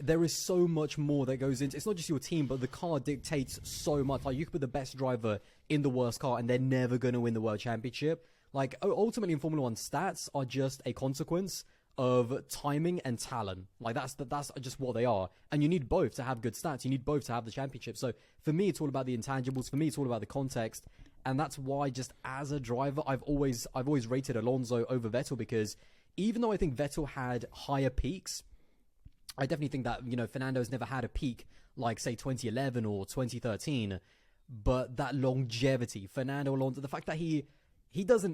there is so much more that goes into. It's not just your team, but the car dictates so much. Like, you could put the best driver in the worst car, and they're never going to win the world championship. Like, ultimately in Formula One, stats are just a consequence of timing and talent. Like, that's just what they are. And you need both to have good stats. You need both to have the championship. So for me, it's all about the intangibles. For me, it's all about the context. And that's why, just as a driver, I've always rated Alonso over Vettel, because even though I think Vettel had higher peaks, I definitely think that, Fernando's never had a peak like, say, 2011 or 2013. But that longevity, Fernando Alonso, the fact that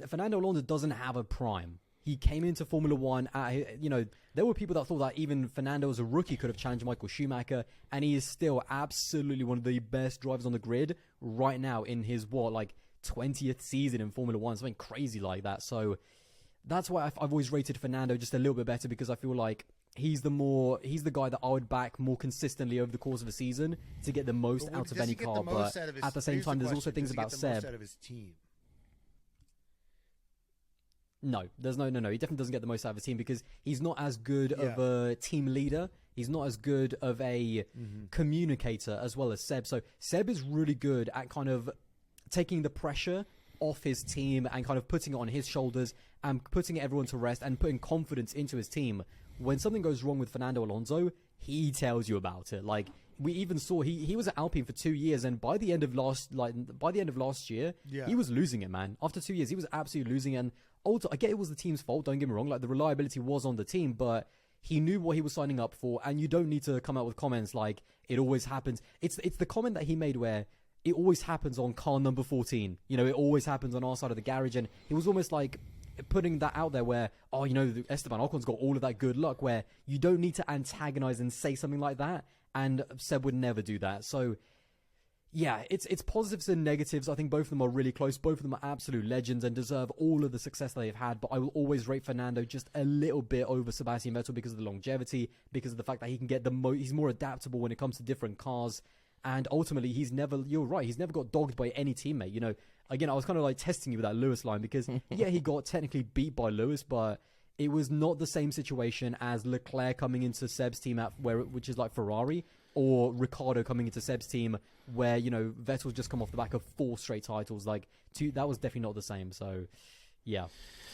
Fernando Alonso doesn't have a prime. He came into Formula One there were people that thought that even Fernando as a rookie could have challenged Michael Schumacher, and he is still absolutely one of the best drivers on the grid right now in his 20th season in Formula One, something crazy like that. So that's why I've always rated Fernando just a little bit better, because I feel like he's the guy that I would back more consistently over the course of a season to get the most out of any car. But at the same time, there's also things about Seb. Out of his team? No, there's no. He definitely doesn't get the most out of his team, because he's not as good of a team leader. He's not as good of a communicator as well as Seb. So Seb is really good at kind of taking the pressure off his team and kind of putting it on his shoulders and putting everyone to rest and putting confidence into his team. When something goes wrong with Fernando Alonso, he tells you about it. Like, we even saw he was at Alpine for 2 years, and by the end of last year, he was losing it, man. After 2 years, he was absolutely losing it. And also, I get it was the team's fault, don't get me wrong. Like, the reliability was on the team, but he knew what he was signing up for, and you don't need to come out with comments like, it always happens. It's the comment that he made where it always happens on car number 14. It always happens on our side of the garage, and he was almost like putting that out there where, Esteban Ocon's got all of that good luck, where you don't need to antagonize and say something like that, and Seb would never do that. So yeah, it's positives and negatives. I think both of them are really close. Both of them are absolute legends and deserve all of the success they've had. But I will always rate Fernando just a little bit over Sebastian Vettel because of the longevity, because of the fact that he can get he's more adaptable when it comes to different cars. And ultimately, you're right, he's never got dogged by any teammate. Again, I was kind of like testing you with that Lewis line, because yeah, he got technically beat by Lewis, but it was not the same situation as Leclerc coming into Seb's team which is like Ferrari, or Ricciardo coming into Seb's team where, Vettel's just come off the back of 4 straight titles. Like, that was definitely not the same. So, yeah.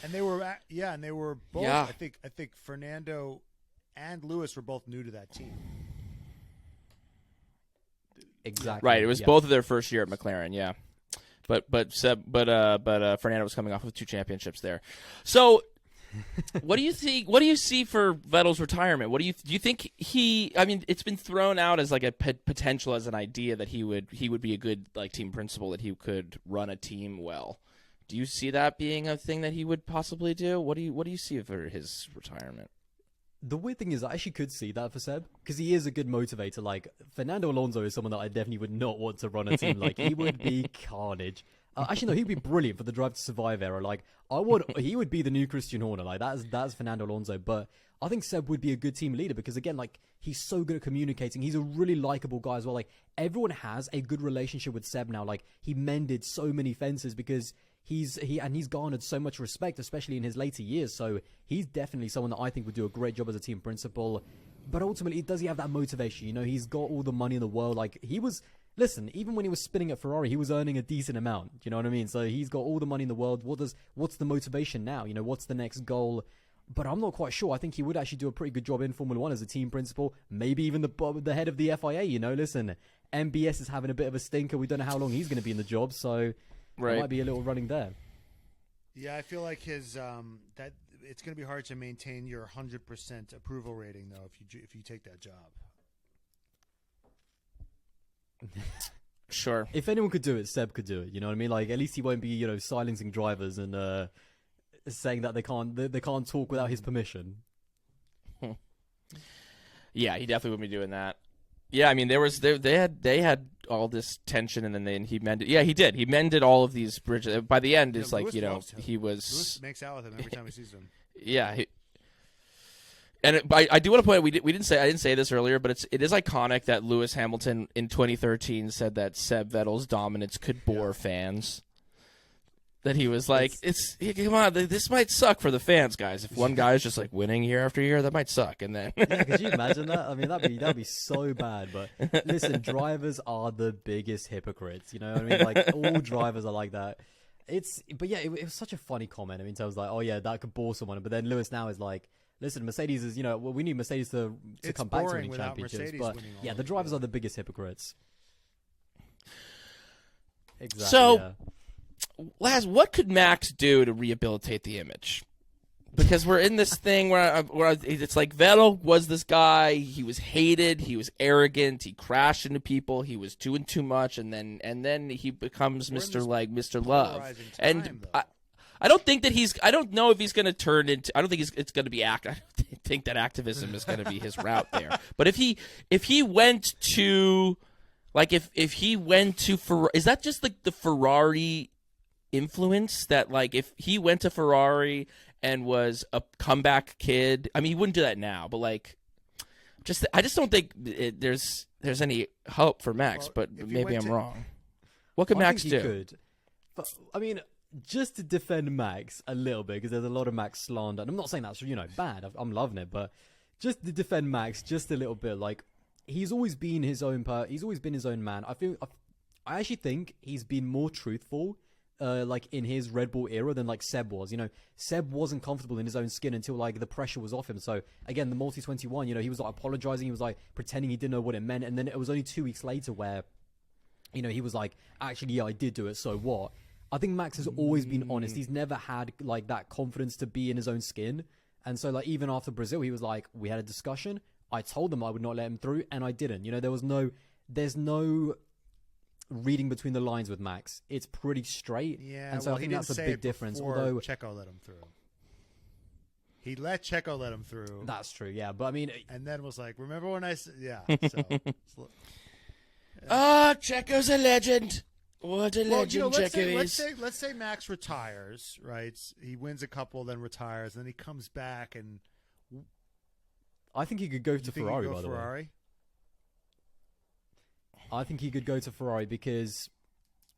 And they were both. Yeah. I think Fernando and Lewis were both new to that team. Exactly. Right. It was both of their first year at McLaren. Yeah. But Fernando was coming off with 2 championships there. So, what do you think? What do you see for Vettel's retirement? Do you think he? I mean, it's been thrown out as like a potential, as an idea that he would be a good like team principal, that he could run a team well. Do you see that being a thing that he would possibly do? What do you see for his retirement? The weird thing is, I actually could see that for Seb, because he is a good motivator. Like, Fernando Alonso is someone that I definitely would not want to run a team. Like, he would be carnage. Actually, no, he'd be brilliant for the Drive to Survive era. Like, he would be the new Christian Horner. Like, that's Fernando Alonso. But I think Seb would be a good team leader, because again, like, he's so good at communicating. He's a really likable guy as well. Like, everyone has a good relationship with Seb now. Like, he mended so many fences because he's garnered so much respect, especially in his later years. So he's definitely someone that I think would do a great job as a team principal. But ultimately, does he have that motivation? He's got all the money in the world. Like, he was listen, even when he was spinning at Ferrari, he was earning a decent amount. You know what I mean? So he's got all the money in the world. What's the motivation now? You know, what's the next goal? But I'm not quite sure. I think he would actually do a pretty good job in Formula One as a team principal. Maybe even the head of the FIA. You know, listen, MBS is having a bit of a stinker. We don't know how long he's going to be in the job, so there might be a little running there. Yeah, I feel like his that it's going to be hard to maintain your 100% approval rating though if you take that job. Sure. If anyone could do it, Seb could do it. You know what I mean? Like, at least he won't be, you know, silencing drivers and saying that they can't talk without his permission. Yeah, he definitely wouldn't be doing that. Yeah, I mean, they had all this tension, and then he mended. Yeah, he did. He mended all of these bridges. By the end, it's like, Lewis you know, loves him. he was. Lewis makes out with him every time he sees him. Yeah. I do want to point out, I didn't say this earlier, but it is iconic that Lewis Hamilton in 2013 said that Seb Vettel's dominance could bore fans. That he was like, come on, this might suck for the fans, guys. If one guy is just like winning year after year, that might suck. And then, yeah, could you imagine that? I mean, that'd be so bad. But listen, drivers are the biggest hypocrites. You know what I mean? Like, all drivers are like that. But yeah, it was such a funny comment. I mean, so I was like, oh yeah, that could bore someone. But then Lewis now is like, listen, Mercedes is, you know, we need Mercedes to come back to winning championships. Mercedes but winning yeah, the drivers are the biggest hypocrites. Exactly. So, yeah. Laz, what could Max do to rehabilitate the image? Because we're in this thing where it's like Vettel was this guy. He was hated. He was arrogant. He crashed into people. He was doing too much, and then he becomes Mr. Love. And I don't think that I don't know if he's going to turn into. I don't think it's going to be act. I don't think that activism is going to be his route there. But if he went to, like, if he went to is that just like the Ferrari influence, that like if he went to Ferrari and was a comeback kid, I mean, he wouldn't do that now, but like, I just don't think there's any hope for Max. Well, but maybe I'm wrong. What could Max do? Could. But, I mean, just to defend Max a little bit, because there's a lot of Max slander, and I'm not saying that's, you know, bad. I'm loving it, but just to defend Max just a little bit, like, he's always been his own he's always been his own man. I actually think he's been more truthful like in his Red Bull era than like Seb was. You know, Seb wasn't comfortable in his own skin until like the pressure was off him. So again, the Multi 21, you know, he was like apologizing. He was like pretending he didn't know what it meant. And then it was only 2 weeks later where, you know, he was like, actually, yeah, I did do it. So what? I think Max has always been honest. He's never had like that confidence to be in his own skin. And so like even after Brazil, he was like, we had a discussion. I told them I would not let him through, and I didn't. You know, there's no reading between the lines with Max. It's pretty straight. Yeah, and so I think that's a big difference. Although Checo let him through. He let Checo let him through. That's true, yeah. But I mean, and then was like, remember when I said, yeah. So, Checo's a legend. What a legend Checo is. Let's say Max retires, right? He wins a couple, then retires, and then he comes back, and I think he could go to Ferrari, by the way. I think he could go to Ferrari because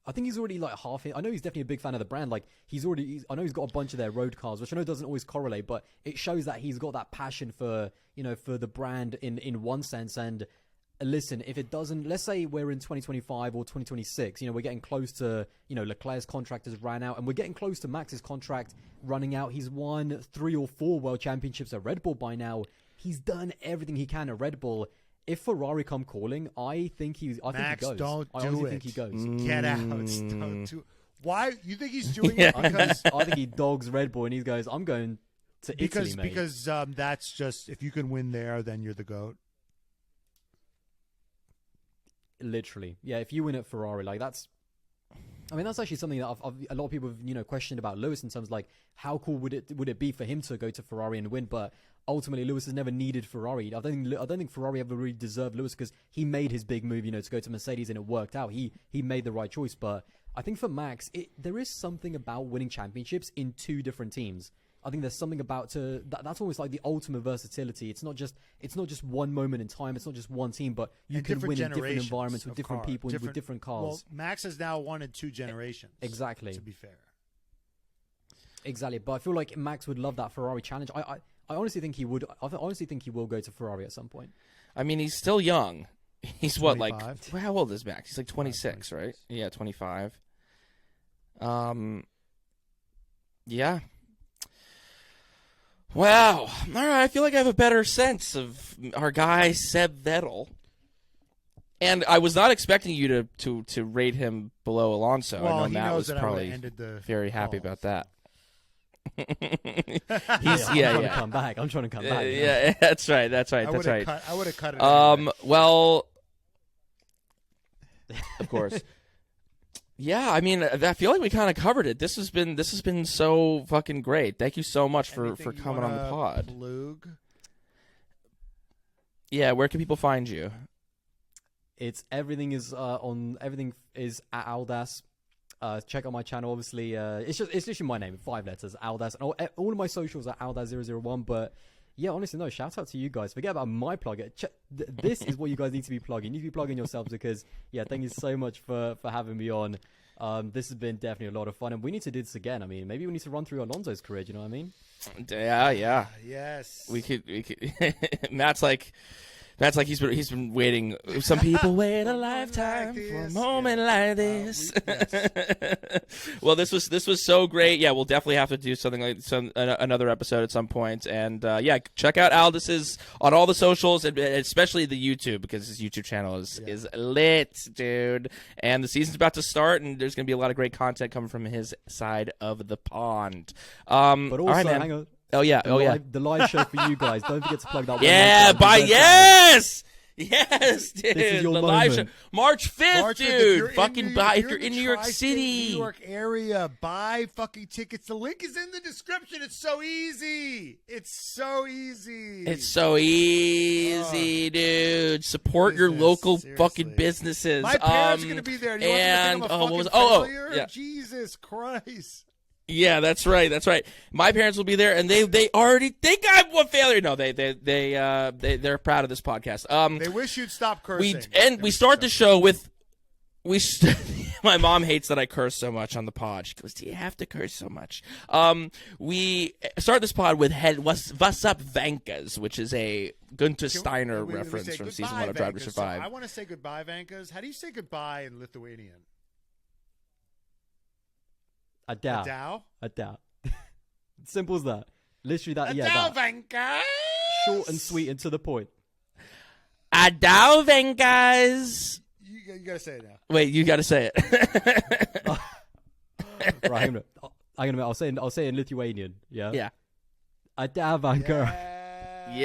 I think he's already like half in. I know he's definitely a big fan of the brand. Like I know he's got a bunch of their road cars, which I know doesn't always correlate, but it shows that he's got that passion for, you know, for the brand in one sense. And listen, if it doesn't, let's say we're in 2025 or 2026, you know, we're getting close to, you know, Leclerc's contract has ran out, and we're getting close to Max's contract running out. He's won 3 or 4 world championships at Red Bull by now. He's done everything he can at Red Bull. If Ferrari come calling, I think he goes. Don't I do honestly it. think he goes. Get out. Don't do. Why? You think he's doing it because I think he dogs Red Bull and he goes, I'm going to Italy, mate. Because that's just, if you can win there, then you're the GOAT. Literally, yeah. If you win at Ferrari, like that's. I mean, that's actually something that a lot of people have, you know, questioned about Lewis in terms of like how cool would it be for him to go to Ferrari and win, but ultimately Lewis has never needed Ferrari. I don't think Ferrari ever really deserved Lewis because he made his big move, you know, to go to Mercedes, and it worked out. He made the right choice. But I think for Max, there is something about winning championships in 2 different teams. I think there's something about that's almost like the ultimate versatility. It's not just one moment in time. It's not just one team, but you can win in different environments with different people with different cars. Well, Max has now won in 2 generations. Exactly. To be fair. Exactly, but I feel like Max would love that Ferrari challenge. I honestly think he would. I honestly think he will go to Ferrari at some point. I mean, he's still young. He's what, like, 25? how old is Max? He's like 26, right? Yeah, 25. Yeah. Wow. All right, I feel like I have a better sense of our guy Seb Vettel. And I was not expecting you to rate him below Alonso. Well, I know he Matt knows was that I probably would've ended the very happy calls. about that. I'm trying to come back. I'm trying to come back. Yeah, that's right. That's right. I That's would have right. cut. I would have cut it. Anyway. Well, of course. Yeah, I mean, I feel like we kind of covered it. This has been so fucking great. Thank you so much for Anything you coming on the wanna pod. plug? Yeah, where can people find you? Everything is at Aldas. Check out my channel. Obviously, it's literally my name, 5 letters, Aldas. And all of my socials are Aldas001. But yeah, honestly, no. Shout out to you guys. Forget about my plug. This is what you guys need to be plugging. You need to be plugging yourselves because thank you so much for having me on. This has been definitely a lot of fun, and we need to do this again. I mean, maybe we need to run through Alonso's career. Do you know what I mean? Yeah. Yes. We could. Matt's like he's been waiting. Some people wait a lifetime for a moment like this. Well, this was so great. Yeah, we'll definitely have to do something like another episode at some point. And check out Aldas's on all the socials, and especially the YouTube, because his YouTube channel is lit, dude. And the season's about to start, and there's gonna be a lot of great content coming from his side of the pond. But also, all right, man. hang on. The live show for you guys. Don't forget to plug that one. Yes, dude. This is your the live show, moment. March 5th, March 5th, dude. If you're in in the New York tri-state City. New York area, buy fucking tickets. The link is in the description. It's so easy. It's so easy, dude. Support your local fucking businesses. My parents are gonna be there. Do you want them to think I'm a fucking failure? yeah. Jesus Christ. Yeah, that's right. My parents will be there, and they already think I'm a failure. No, they're proud of this podcast. They wish you'd stop cursing. We start the show with my mom hates that I curse so much on the pod. She goes, "Do you have to curse so much?" We start this pod with "What's up, Vankas," which is a Gunther Steiner reference from season 1 of Drive to Survive. So I want to say goodbye, Vankas. How do you say goodbye in Lithuanian? Adao. Simple as that. Literally that. Adao, Vankas. Short and sweet and to the point. Adao, Vankas. You gotta say it now. Wait, you gotta say it. Right, I'll say it in Lithuanian. Yeah. Yeah. Adao, Vankas. Yeah. Yeah.